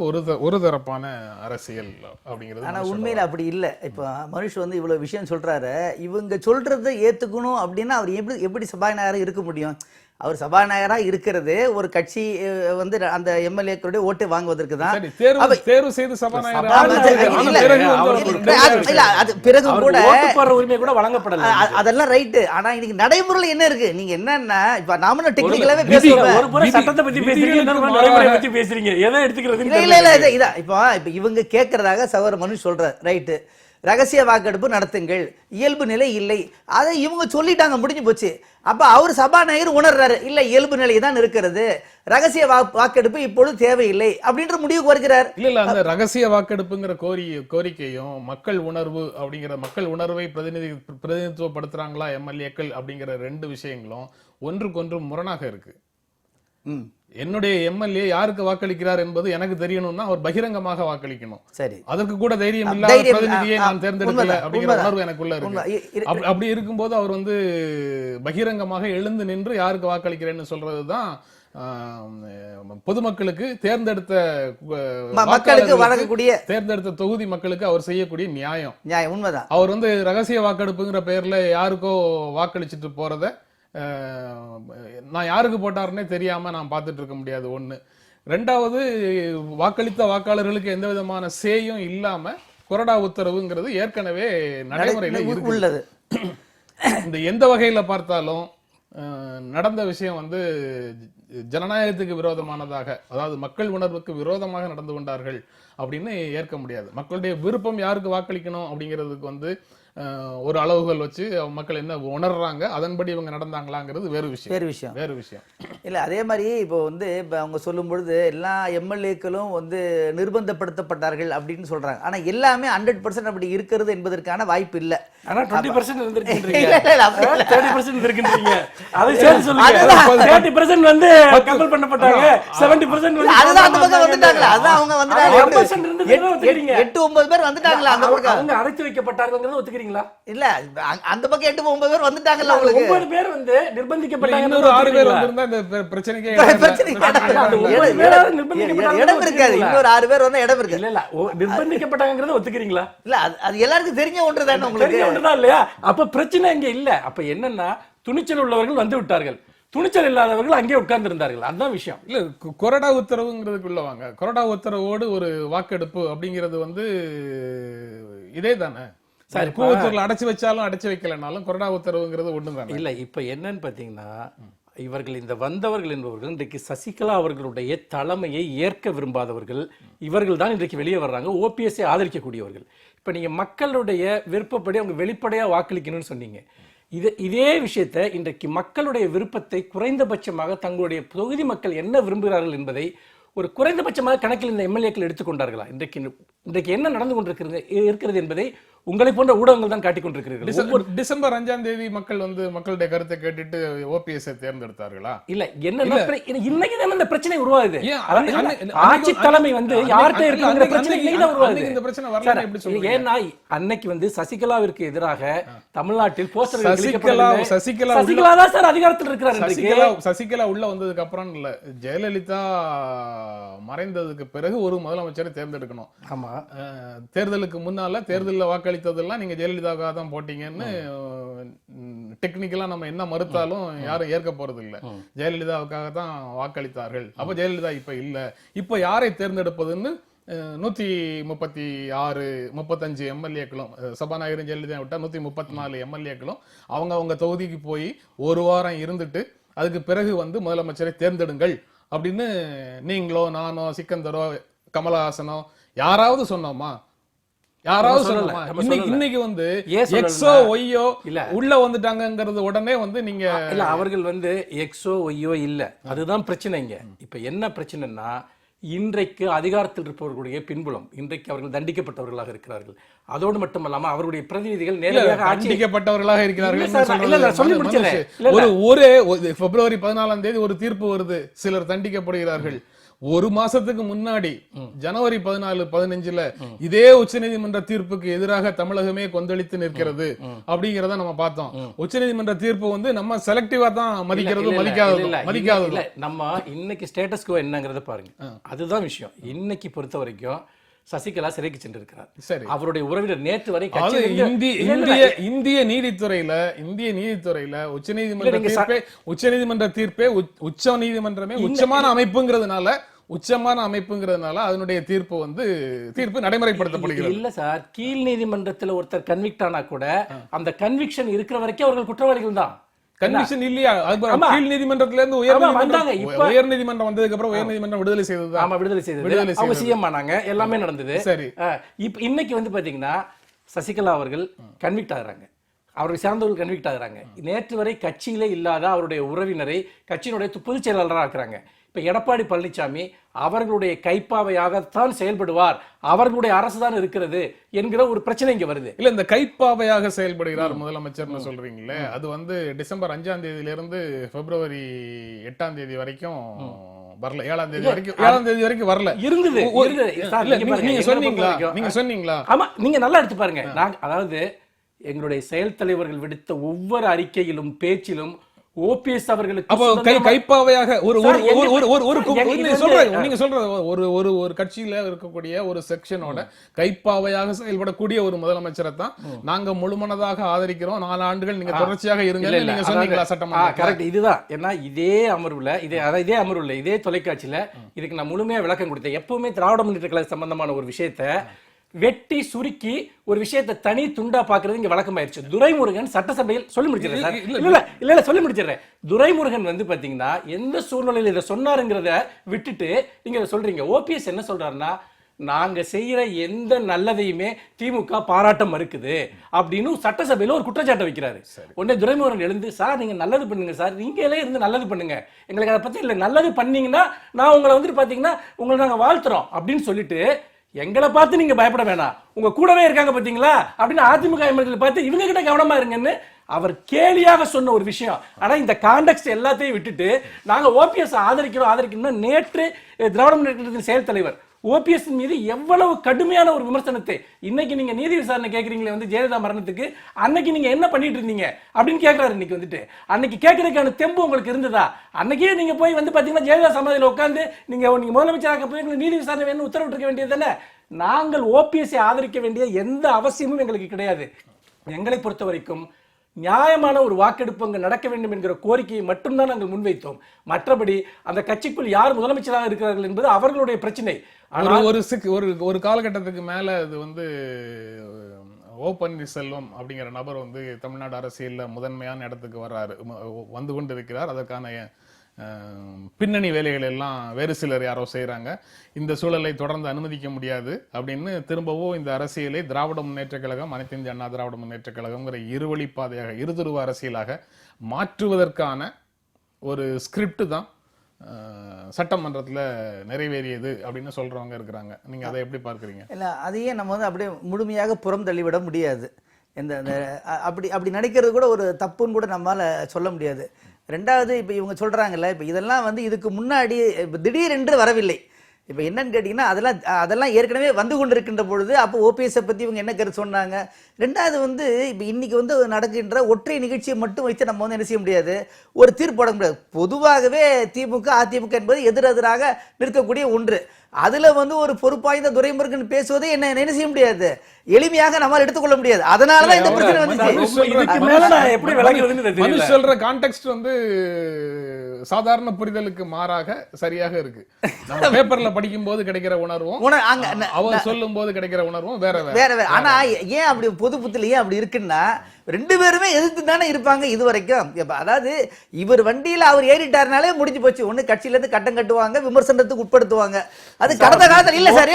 ஒரு தரப்பான அரசியல் அப்படிங்கிறது. ஆனா உண்மையில அப்படி இல்லை. இப்போ மனுஷ் வந்து இவ்வளவு விஷயம் சொல்றாரு, இவங்க சொல்றதை ஏத்துக்கணும் அப்படின்னா அவர் எப்படி சபாநாயகராக இருக்க முடியும்? அவர் சபாநாயகராக இருக்கிறது ஒரு கட்சி வந்து அந்த எம்எல்ஏக்களுடைய ஓட்டு வாங்குவதற்கு தான். தேர்வு செய்து சபாநாயகர் பிறகு கூட உரிமை கூட வழங்கப்படல. அதெல்லாம் ரைட்டு. ஆனா இன்னைக்கு நடைமுறையில் என்ன இருக்கு? நீங்க என்னன்னா இப்ப நாமளும் டெக்னிக்கலாவே பேசுவோம், சட்டத்தை பத்தி பேசுறீங்க, நடைமுறை பத்தி பேசுறீங்க, எதை எடுத்துக்கிறது? இல்ல இதான் இப்போ இவங்க கேட்கறதாக சகோதரர் மனுஷ் சொல்றாரு, ரைட்டு. ரகசிய வாக்கெடுப்பு நடத்துங்கள், இயல்பு நிலை இல்லை, அதை இவங்க சொல்லிட்டாங்க, முடிஞ்சு போச்சு. அப்ப அவர் சபாநாயகர் உணர்றாரு, இல்ல இயல்பு நிலை தான் இருக்கிறது, ரகசிய வாக்கெடுப்பு இப்பொழுது தேவையில்லை அப்படின்ற முடிவுக்கு வருகிறார். இல்ல அந்த ரகசிய வாக்கெடுப்புங்கிற கோரிக்கையும் மக்கள் உணர்வு அப்படிங்கிற மக்கள் உணர்வை பிரதிநிதித்துவப்படுத்துறாங்களா எம்எல்ஏக்கள் அப்படிங்கிற ரெண்டு விஷயங்களும் ஒன்றுக்கொன்று முரணாக இருக்கு. என்னுடைய எம்எல்ஏ யாருக்கு வாக்களிக்கிறார் என்பது எனக்கு தெரியணும்னா அவர் பகிரங்கமாக வாக்களிக்கணும். சரி, அதற்கு கூட தைரியம் இல்லாத பிரதிநிதியை நான் தேர்ந்தெடுக்கல அப்படிங்கிற உணர்வு எனக்குள்ள இருக்கு. அப்படி இருக்கும்போது அவர் வந்து பகிரங்கமாக எழுந்து நின்று யாருக்கு வாக்களிக்கிறேன்னு சொல்றதுதான் பொதுமக்களுக்கு தேர்ந்தெடுத்த மக்களுக்கு வழங்கக்கூடிய தேர்ந்தெடுத்த தொகுதி மக்களுக்கு அவர் செய்யக்கூடிய நியாயம். உண்மைதான். அவர் வந்து ரகசிய வாக்கெடுப்புங்கிற பெயர்ல யாருக்கோ வாக்களிச்சுட்டு போறத நான் யாருக்கு போட்டாருன்னே தெரியாம நான் பார்த்துட்டு இருக்க முடியாது. ஒண்ணு. ரெண்டாவது, வாக்களித்த வாக்காளர்களுக்கு எந்த விதமான சேயும் இல்லாம கொறடா உத்தரவுங்கிறது ஏற்கனவே நடைமுறையில உள்ளது. இந்த எந்த வகையில பார்த்தாலும் நடந்த விஷயம் வந்து ஜனநாயகத்துக்கு விரோதமானதாக, அதாவது மக்கள் உணர்வுக்கு விரோதமாக நடந்து கொண்டார்கள் அப்படின்னு ஏற்க முடியாது. மக்களுடைய விருப்பம் யாருக்கு வாக்களிக்கணும் அப்படிங்கிறதுக்கு வந்து ஒரு அளவுகள் வச்சு மக்கள் என்ன உணர்றாங்க அதன்படி இவங்க நடந்தாங்களாங்கிறது வேறு விஷயம். இல்ல அதே மாதிரி இப்போ வந்து இப்ப அவங்க சொல்லும் பொழுது எல்லா எம்எல்ஏக்களும் வந்து நிர்பந்தப்படுத்தப்பட்டார்கள் அப்படின்னு சொல்றாங்க. ஆனா எல்லாமே 100% அப்படி இருக்கிறது என்பதற்கான வாய்ப்பு இல்ல. ஆனா 20% இருந்திருக்கீங்க, 30% இருக்கின்றீங்க. அதை சேர்த்து சொல்லுங்க. 30% வந்து கம்பல் பண்ணப்பட்டாங்க, 70% வந்து அதுதான் அந்த பக்கம் வந்துட்டாங்களா? அதான் அவங்க வந்துட்டாங்க. 8-9 பேர் வந்துட்டாங்களா அந்த பக்கம்? அவங்க அடைத்து வைக்கப்பட்டார்கள்ங்கறத ஒத்துக்கிறீங்களா? இல்ல அந்த பக்கம் 8-9 பேர் வந்துட்டாங்கல்ல. உங்களுக்கு 9 பேர் வந்து நிர்பந்திக்கப்பட்டாங்க. இன்னொரு 6 பேர் வந்திருந்தா இந்த பிரச்சனைக்கே இடம் இருக்காது. இன்னொரு 6 பேர் வந்தா இடம் இருக்கு. இல்ல நிர்பந்திக்கப்பட்டாங்கங்கறத ஒத்துக்கிறீங்களா? இல்ல அது எல்லாருக்கும் தெரிஞ்ச ஒன்று தானே உங்களுக்கு. இல்லையா? அப்ப பிரச்சனை இங்க இல்ல. அப்ப என்னன்னா துணிச்சல் உள்ளவர்கள் வந்து விட்டார்கள், துணிச்சல் இல்லாதவர்கள் அங்கே உட்கார்ந்து இருந்தார்கள். அதுதான் விஷயம். இல்ல கொறடா உத்தரவுங்கிறதுக்குள்ள வாங்க. கொறடா உத்தரவோடு ஒரு வாக்கெடுப்பு அப்படிங்கிறது வந்து இதே தானே. சரி, கூவத்தூர்ல அடைச்சு வச்சாலும் அடைச்சு வைக்கலனாலும் கொறடா உத்தரவுங்கிறது ஒண்ணுதானே. இல்ல இப்ப என்னன்னு பாத்தீங்கன்னா, இவர்கள் இந்த வந்தவர்கள் என்பவர்கள் இன்றைக்கு சசிகலா அவர்களுடைய தலைமையை ஏற்க விரும்பாதவர்கள். இவர்கள் தான் இன்றைக்கு வெளியே வர்றாங்க, ஓபிஎஸ்ஐ ஆதரிக்கக்கூடியவர்கள். இப்ப நீங்க மக்களுடைய விருப்பப்படி அவங்க வெளிப்படையா வாக்களிக்கணும்னு சொன்னீங்க. இதே விஷயத்தை இன்றைக்கு மக்களுடைய விருப்பத்தை குறைந்தபட்சமாக தங்களுடைய தொகுதி மக்கள் என்ன விரும்புகிறார்கள் என்பதை ஒரு குறைந்தபட்சமாக கணக்கில் இந்த எம்எல்ஏக்கள் எடுத்துக்கொண்டார்களா? இன்றைக்கு என்ன நடந்து கொண்டிருக்கிறது என்பதை உங்களை போன்ற ஊடகங்கள் தான் காட்டிக் கொண்டிருக்கிறீர்கள். டிசம்பர் 5ஆம் தேதி மக்கள் வந்து மக்களுடைய கருத்தை கேட்டுட்டு ஓபிஎஸ்ஐ தேர்ந்தெடுத்தார்களா? இல்ல என்னன்னா இன்னைக்கு தான் இந்த பிரச்சனை உருவாகுது. ஆட்சி தலைமை வந்து யார்கிட்ட இருக்குங்கிற பிரச்சனை இன்னைக்கு தான் உருவாகுது. இந்த பிரச்சனை வரல எப்படி சொல்றீங்க? ஏன்னா அன்னைக்கு வந்து சசிகலாவிற்கு எதிராக தமிழ்நாட்டில் போஸ்டர்கள் சசிகலா தான் சார் அதிகாரத்தில் இருக்கிறார். சசிகலா உள்ள வந்ததுக்கு அப்புறம் இல்ல, ஜெயலலிதா மறைந்ததுக்கு பிறகு ஒரு முதலமைச்சரை தேர்ந்தெடுக்கணும். ஆமா, தேர்தலுக்கு முன்னால தேர்தலில் வாக்களித்ததெல்லாம் நீங்க ஜெயலலிதாவுக்காக தான் போட்டீங்கன்னு டெக்னிக்கலா நம்ம என்ன மறுத்தாலும் யாரும் ஏற்க போறது இல்ல. ஜெயலலிதாவுக்காக தான் வாக்களித்தார்கள். அப்ப ஜெயலலிதா இப்ப இல்ல, இப்ப யாரை தேர்ந்தெடுப்பதுன்னு 136-35 எம்எல்ஏக்களும், சபாநாயகரும் ஜெயலலிதா விட்டா 134 எம்எல்ஏக்களும் அவங்க தொகுதிக்கு போய் ஒரு வாரம் இருந்துட்டு அதுக்கு பிறகு வந்து முதலமைச்சரை தேர்ந்தெடுங்கள் அப்படின்னு நீங்களோ நானோ சிக்கந்தரோ கமலஹாசனோ யாராவது சொன்னோமா? யாராவது சொல்லலாமா? இன்னைக்கு வந்து எக்ஸோ ஒய்யோ உள்ள வந்துட்டாங்கங்கிறது உடனே வந்து நீங்க இல்ல, அவர்கள் வந்து எக்ஸோ ஒய்யோ இல்ல, அதுதான் பிரச்சனைங்க. இப்ப என்ன பிரச்சனைன்னா, இன்றைக்கு அதிகாரத்தில் இருப்பவர்களுடைய பின்புலம், இன்றைக்கு அவர்கள் தண்டிக்கப்பட்டவர்களாக இருக்கிறார்கள். அதோடு மட்டுமல்லாம அவருடைய பிரதிநிதிகள் நேரடியாக தண்டிக்கப்பட்டவர்களாக இருக்கிறார்கள். சொல்லி முடிச்சேன். ஒரே பிப்ரவரி 14ஆம் தேதி ஒரு தீர்ப்பு வருது, சிலர் தண்டிக்கப்படுகிறார்கள். ஒரு மாசத்துக்கு முன்னாடி ஜனவரி 14, 15 இதே உச்சநீதிமன்ற தீர்ப்புக்கு எதிராக தமிழகமே கொந்தளித்து நிற்கிறது அப்படிங்கறத நம்ம பார்த்தோம். உச்சநீதிமன்ற தீர்ப்பு வந்து நம்ம செலக்டிவா தான் மதிக்காதது. நம்ம இன்னைக்கு ஸ்டேட்டஸ் கோ என்னங்கறத பாருங்க, அதுதான் விஷயம். இன்னைக்கு பொறுத்த வரைக்கும் சசிகலா சிறைக்கு சென்றிருக்கிறார். சரி, அவருடைய உறவினர் நேற்று வரை இந்திய நீதித்துறையில உச்சநீதிமன்ற தீர்ப்பே உச்ச நீதிமன்றமே உச்சமான அமைப்புங்கிறதுனால அதனுடைய தீர்ப்பு நடைமுறைப்படுத்தப்படுகிறது. இல்ல சார், கீழ் நீதிமன்றத்துல ஒருத்தர் கன்விக்ட் ஆனா கூட அந்த கன்விக்ஷன் இருக்கிற வரைக்கும் அவர்கள் குற்றவாளிகள் தான். கன்விக்ஷன் இல்லையா? கீழ் நீதிமன்றத்துல இருந்து உயர் நீதிமன்றம் வந்ததுக்கு அப்புறம் உயர் நீதிமன்றம் விடுதலை செய்தது. அவங்க சிஎம் ஆனாங்க, எல்லாமே நடந்தது. சரி, இப்ப இன்னைக்கு வந்து பாத்தீங்கன்னா சசிகலா அவர்கள் கன்விக்ட் ஆகுறாங்க, அவர்கள் சார்ந்தவர்கள் கன்விக்ட் ஆகுறாங்க. நேற்று வரை கட்சியிலே இல்லாத அவருடைய உறவினரை கட்சியினுடைய பொதுச் செயலாளராக ஆக்குறாங்க. இப்ப எடப்பாடி பழனிசாமி அவர்களுடைய கைப்பாவையாகத்தான் செயல்படுவார், அவர்களுடைய அரசுதான் இருக்கிறது என்கிற ஒரு பிரச்சனை இங்க வருது. இல்ல, இந்த கைப்பாவையாக செயல்படுகிறார் முதலமைச்சர்னு சொல்றீங்களே, அது வந்து டிசம்பர் 5ஆம் தேதியிலிருந்து பிப்ரவரி 8ஆம் தேதி வரைக்கும் வரல. 7ஆம் தேதி வரைக்கும் வரல இருந்தது. நீங்க சொன்னீங்களா? ஆமா, நீங்க நல்லா எடுத்து பாருங்க. அதாவது எங்களுடைய செயல் தலைவர்கள் விடுத்த ஒவ்வொரு அறிக்கையிலும் பேச்சிலும் ஓபிஎஸ் அவர்களுக்கு கைப்பாவையாக நீங்க சொல்ற ஒரு கட்சியில இருக்கக்கூடிய ஒரு செக்ஷனோட கைப்பாவையாக செயல்படக்கூடிய ஒரு முதலமைச்சரை தான் நாங்க முழுமனதாக ஆதரிக்கிறோம், 4 ஆண்டுகள் நீங்க தொடர்ச்சியாக இருங்க நீங்க சொன்னீங்களா சட்டமன்ற? கரெக்ட், இதுதான். ஏன்னா இதே அமர்வுல இதே தொலைக்காட்சியில இதுக்கு நான் முழுமையா விளக்கம் கொடுத்தேன். எப்பவுமே திராவிட முன்னேற்ற கழக சம்பந்தமான ஒரு விஷயத்தை வெட்டி சுருக்கி ஒரு விஷயத்தை தனி துண்டா பாக்குறது இங்க வழக்கமாயிருச்சு. துரைமுருகன் சட்டசபையில் சொல்லி முடிச்சிடறேன் சொல்லி முடிச்சிடறேன். துரைமுருகன் வந்து பாத்தீங்கன்னா எந்த சூழ்நிலையில் இதை சொன்னாருங்கிறத விட்டுட்டு நீங்க சொல்றீங்க. ஓபிஎஸ் என்ன சொல்றாருன்னா, நாங்க செய்யற எந்த நல்லதையுமே திமுக பாராட்ட மறுக்குது அப்படின்னு சட்டசபையில ஒரு குற்றச்சாட்டை வைக்கிறாரு. உடனே துரைமுருகன் எழுந்து, சார் நீங்க நல்லது பண்ணுங்க சார், நீங்களே இருந்து நல்லது பண்ணுங்க, எங்களுக்கு அதை பத்தி இல்ல, நல்லது பண்ணீங்கன்னா நான் உங்களை வந்துட்டு பாத்தீங்கன்னா உங்களை நாங்க வாழ்த்துறோம் அப்படின்னு சொல்லிட்டு எங்களை பார்த்து நீங்க பயப்பட வேணாம், உங்க கூடவே இருக்காங்க பாத்தீங்களா அப்படின்னு அதிமுக எம்எல்ஏ பார்த்து இவங்க கிட்ட கவனமா இருங்கன்னு அவர் கேலியாக சொன்ன ஒரு விஷயம். ஆனா இந்த கான்டெக்ஸ்ட் எல்லாத்தையும் விட்டுட்டு நாங்க ஓபிஎஸ் ஆதரிக்கணும். நேற்று திராவிட முன்னேற்ற செயல் தலைவர் ஓபிஎஸ் மீது எவ்வளவு கடுமையான ஒரு விமர்சனத்தை, இன்னைக்கு நீங்க நீதி விசாரணை கேட்கறீங்களே வந்து ஜெயலலிதா மரணத்துக்கு, அன்னைக்கு நீங்க என்ன பண்ணிட்டு இருந்தீங்க அப்படின்னு கேட்கிறாரு. இன்னைக்கு வந்துட்டு அன்னைக்கு கேட்கறதுக்கான தெம்பு உங்களுக்கு இருந்ததா? அன்னைக்கே நீங்க போய் வந்து பாத்தீங்கன்னா ஜெயலலிதா சமாதியில உட்காந்து நீங்க முதலமைச்சராக போய் நீதி விசாரணை வேணும் உத்தரவிட்டிருக்க வேண்டியது தானே. நாங்கள் ஓபிஎஸ் ஆதரிக்க வேண்டிய எந்த அவசியமும் எங்களுக்கு கிடையாது. எங்களை பொறுத்த வரைக்கும் நியாயமான ஒரு வாக்கெடுப்பு அங்கு நடக்க வேண்டும் என்கிற கோரிக்கையை மட்டும்தான் நாங்கள் முன்வைத்தோம். மற்றபடி அந்த கட்சிக்குள் யார் முதலமைச்சராக இருக்கிறார்கள் என்பது அவர்களுடைய பிரச்சனை. ஒரு காலகட்டத்துக்கு மேல அது வந்து ஓ பன்னீர்செல்வம் அப்படிங்கிற நபர் வந்து தமிழ்நாடு அரசியல்ல முதன்மையான இடத்துக்கு வந்து கொண்டிருக்கிறார். அதற்கான பின்னணி வேலைகள் எல்லாம் வேறு சிலர் யாரோ செய்யறாங்க. இந்த சூழலை தொடர்ந்து அனுமதிக்க முடியாது அப்படின்னு திரும்பவும் இந்த அரசியலை திராவிட முன்னேற்ற கழகம், அனைத்து இந்திய அண்ணா திராவிட முன்னேற்ற கழகம்ங்கிற இருவழிப்பாதையாக இருதுருவ அரசியலாக மாற்றுவதற்கான ஒரு ஸ்கிரிப்ட் தான் சட்டமன்றத்தில் நிறைவேறியது அப்படின்னு சொல்றவங்க இருக்கிறாங்க. நீங்க அதை எப்படி பார்க்குறீங்க? இல்லை, அதையே நம்ம வந்து அப்படியே முழுமையாக புறம் தள்ளிவிட முடியாது. அப்படி நினைக்கிறது கூட ஒரு தப்புன்னு கூட நம்மளால சொல்ல முடியாது. ரெண்டாவது, இப்போ இவங்க சொல்றாங்கல்ல, இப்போ இதெல்லாம் வந்து இதுக்கு முன்னாடி திடீரென்று வரவில்லை. இப்போ என்னன்னு கேட்டிங்கன்னா அதெல்லாம் ஏற்கனவே வந்து கொண்டிருக்கின்ற பொழுது அப்போ ஓபிஎஸ்ஸை பற்றி இவங்க என்ன கருத்து சொன்னாங்க. ரெண்டாவது வந்து இப்போ இன்னைக்கு வந்து நடக்கின்ற ஒற்றை நிகழ்ச்சியை மட்டும் வைத்து நம்ம வந்து என்ன செய்ய முடியாது, ஒரு தீர்ப்பு போட முடியாது. பொதுவாகவே திமுக அதிமுக என்பது எதிரெதிராக நிற்கக்கூடிய ஒன்று. அதுல வந்து ஒரு பொறுப்பாய்ந்த துரைமுருகன் பேசுவதை என்ன செய்ய முடியாது, எளிமையாக நம்மால் எடுத்துக்கொள்ள முடியாது. அதனாலதான் இந்த பிரச்சனை வந்து சொல்ற கான்டெக்ஸ்ட் வந்து சாதாரண புரிதலுக்கு மாறாக சரியாக இருக்கு. நம்ம பேப்பர்ல படிக்கும் போது கிடைக்கிற உணர்வும் அவர் சொல்லும் போது கிடைக்கிற உணர்வும் வேற வேற. ஆனா ஏன் அப்படி பொது புத்தில ஏன் அப்படி இருக்குன்னா, 2 பேருமே எதிர்த்து தானே இருப்பாங்க இது வரைக்கும். அதாவது இவர் வண்டியில அவர் ஏறிட்டாருனாலே முடிஞ்சு போச்சு. ஒண்ணு கட்சியில இருந்து கட்டம் கட்டுவாங்க, விமர்சனத்துக்கு உட்படுத்துவாங்க. அது கடந்த காலத்துல இல்ல சார்.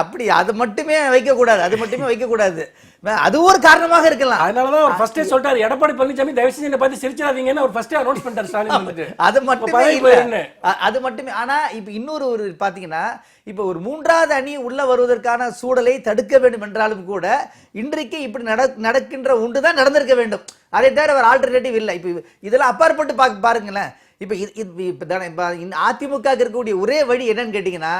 அப்படி அது மட்டுமே வைக்க கூடாது, அது மட்டுமே வைக்க கூடாது. அது ஒரு காரணமாக இருக்கலாம். அதனாலதான் அவர் ஃபர்ஸ்டே சொல்றாரு, எடப்பாடி பழனிசாமி தயவு செஞ்சு என்ன பார்த்து சிரிச்சாதீங்கன்னு அவர் ஃபர்ஸ்டே அனௌன்ஸ் பண்ணிட்டாரு ஸ்டாலின் வந்துட்டு. அது மட்டுமே இல்ல, அது மட்டுமே. ஆனா இப்ப இன்னொரு பாத்தீங்கன்னா, இப்ப ஒரு 3வது அணி உள்ள வருவதற்கான சூழலை தடுக்க வேண்டும் என்றாலும் கூட இன்றைக்கு இப்படி நடக்கின்ற ஒன்றுதான் நடந்திருக்க வேண்டும். அதை தவிர ஒரு ஆல்டர்னேட்டிவ் இல்லை. இப்ப இதெல்லாம் அப்பாற்பட்டு பாருங்களேன். இப்ப அதிமுக இருக்கக்கூடிய ஒரே வழி என்னன்னு கேட்டீங்கன்னா,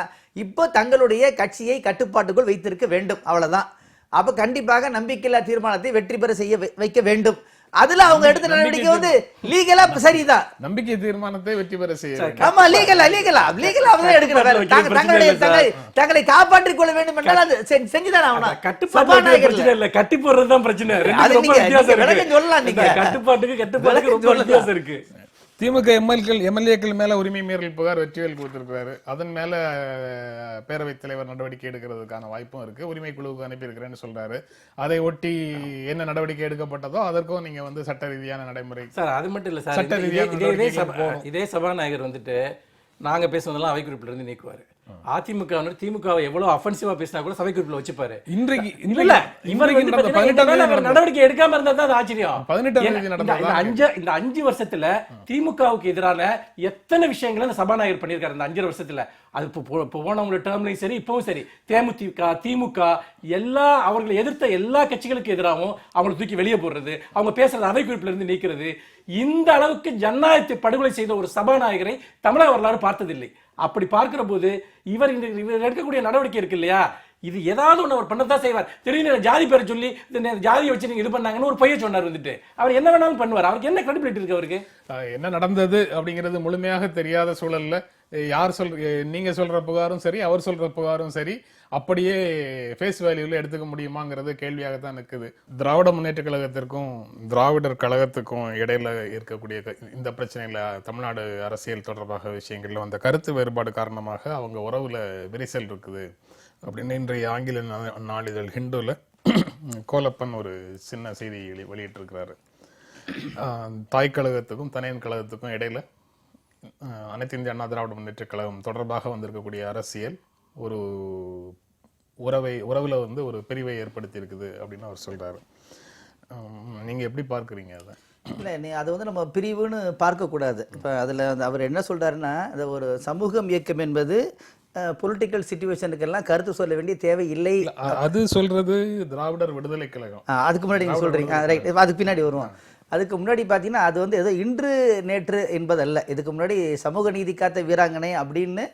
இப்போ தங்களுடைய கட்சியை கட்டுப்பாட்டுக்குள் வைத்திருக்க வேண்டும், அவ்வளவுதான். அப்ப கண்டிப்பாக நம்பிக்கையில்லா தீர்மானத்தை வெற்றி பெற செய்ய வைக்க வேண்டும். அதுல அவங்க எடுத்த நடவடிக்கை வந்து லீகலா சரிதான். நம்பிக்கை தீர்மானத்தை வெற்றி பெற செய்ய, ஆமா, லீகலா அவங்க எடுக்கிறாங்க. தங்களை காப்பாற்றிக் கொள்ள வேண்டும் என்றால் அது செஞ்சுதான் ஆகணும். கட்டி போடுறதுதான் பிரச்சனை. சொல்லலாம் நீங்க, கட்டுப்பாட்டுக்கு இருக்கு. திமுக எம்எல்ஏக்கள் மேல உரிமை மீறல் புகார் வெற்றிவேல் கொடுத்திருக்கிறாரு. அதன் மேல பேரவைத் தலைவர் நடவடிக்கை எடுக்கிறதுக்கான வாய்ப்பும் இருக்கு. உரிமை குழுவுக்கு அனுப்பி இருக்கிறேன்னு சொல்றாரு. அதை ஒட்டி என்ன நடவடிக்கை எடுக்கப்பட்டதோ அதற்கும் நீங்க வந்து சட்ட ரீதியான நடைமுறை. சார் அது மட்டும் இல்ல சார், இதே சபாநாயகர் வந்துட்டு நாங்க பேசுனதெல்லாம் அவை குறிப்பில இருந்து நீக்குவாரு. அதிமுக திமுக எவ்வளவு அஃபென்சிவா பேசினா கூட சபை குறிப்பில வச்சுப்பாரு. இன்றைக்கு இல்ல நடவடிக்கை எடுக்காம இருந்தா தான் ஆச்சரியம். 18 இந்த 5 வருஷத்துல திமுகவுக்கு எதிரான எத்தனை விஷயங்களை இந்த சபாநாயகர் பண்ணியிருக்காரு இந்த 5 வருஷத்துல. அது போனவங்களோட டேர்ம்லையும் சரி, இப்பவும் சரி, தேமுதிக திமுக எல்லா அவர்களை எதிர்த்த எல்லா கட்சிகளுக்கு எதிராகவும் அவங்களை தூக்கி வெளியே போடுறது, அவங்க பேசுறது அவை குறிப்பில இருந்து நீக்கிறது. இந்த அளவுக்கு ஜனநாயகத்தை படுகொலை செய்த ஒரு சபாநாயகரை தமிழக வரலாறு பார்த்ததில்லை. அப்படி பார்க்கிற போது இவர் எடுக்கக்கூடிய நடவடிக்கை இருக்கு இல்லையா, இது ஏதாவது ஒண்ணு அவர் பண்ணத்தான் செய்வார். திடீர்னு ஜாதி பேரை சொல்லி ஜாதியை வச்சு நீங்க இது பண்ணாங்கன்னு ஒரு பைய சொன்னார் வந்துட்டு, அவர் என்ன வேணாலும் பண்ணுவார். அவருக்கு என்ன கிரெடிபிலிட்டி இருக்கு? அவருக்கு என்ன நடந்தது அப்படிங்கிறது முழுமையாக தெரியாத சூழல்ல யார் நீங்க சொல்ற புகாரும் சரி, அவர் சொல்ற புகாரும் சரி, அப்படியே ஃபேஸ் வேல்யூல எடுத்துக்க முடியுமாங்கிறது கேள்வியாகத்தான் இருக்குது. திராவிட முன்னேற்ற கழகத்திற்கும் திராவிடர் கழகத்துக்கும் இடையில இருக்கக்கூடிய இந்த பிரச்சனையில தமிழ்நாடு அரசியல் தொடர்பாக விஷயங்கள்ல வந்த கருத்து வேறுபாடு காரணமாக அவங்க உறவுல விரிசல் இருக்குது அப்படின்னு இன்றைய ஆங்கில நாளிதழ் ஹிந்துல கோலப்பன் ஒரு சின்ன செய்தி வெளியிட்டிருக்கிறாரு. தாய் கழகத்துக்கும் தனியன் கழகத்துக்கும் இடையில அனைத்து இந்திய அண்ணா திராவிட முன்னேற்ற கழகம் தொடர்பாக வந்திருக்கக்கூடிய அரசியல் ஒரு உறவுல வந்து ஒரு பிரிவை ஏற்படுத்தி இருக்குது அப்படின்னு அவர் சொல்றாரு. நீங்க எப்படி பார்க்குறீங்க அதை? இல்லை, அது வந்து நம்ம பிரிவுன்னு பார்க்கக்கூடாது. இப்போ அதில் அவர் என்ன சொல்றாருன்னா, அந்த ஒரு சமூகம் இயக்கம் என்பது பொலிட்டிக்கல் சிச்சுவேஷனுக்கெல்லாம் கருத்து சொல்ல வேண்டிய தேவை இல்லை. அது சொல்றது திராவிடர் விடுதலை கழகம். அதுக்கு முன்னாடி நீங்க சொல்றீங்க, ரைட், அதுக்கு பின்னாடி வருவோம். அதுக்கு முன்னாடி பார்த்தீங்கன்னா அது வந்து ஏதோ இன்று நேற்று என்பதல்ல. இதுக்கு முன்னாடி சமூக நீதி காத்த வீராங்கனை அப்படின்னு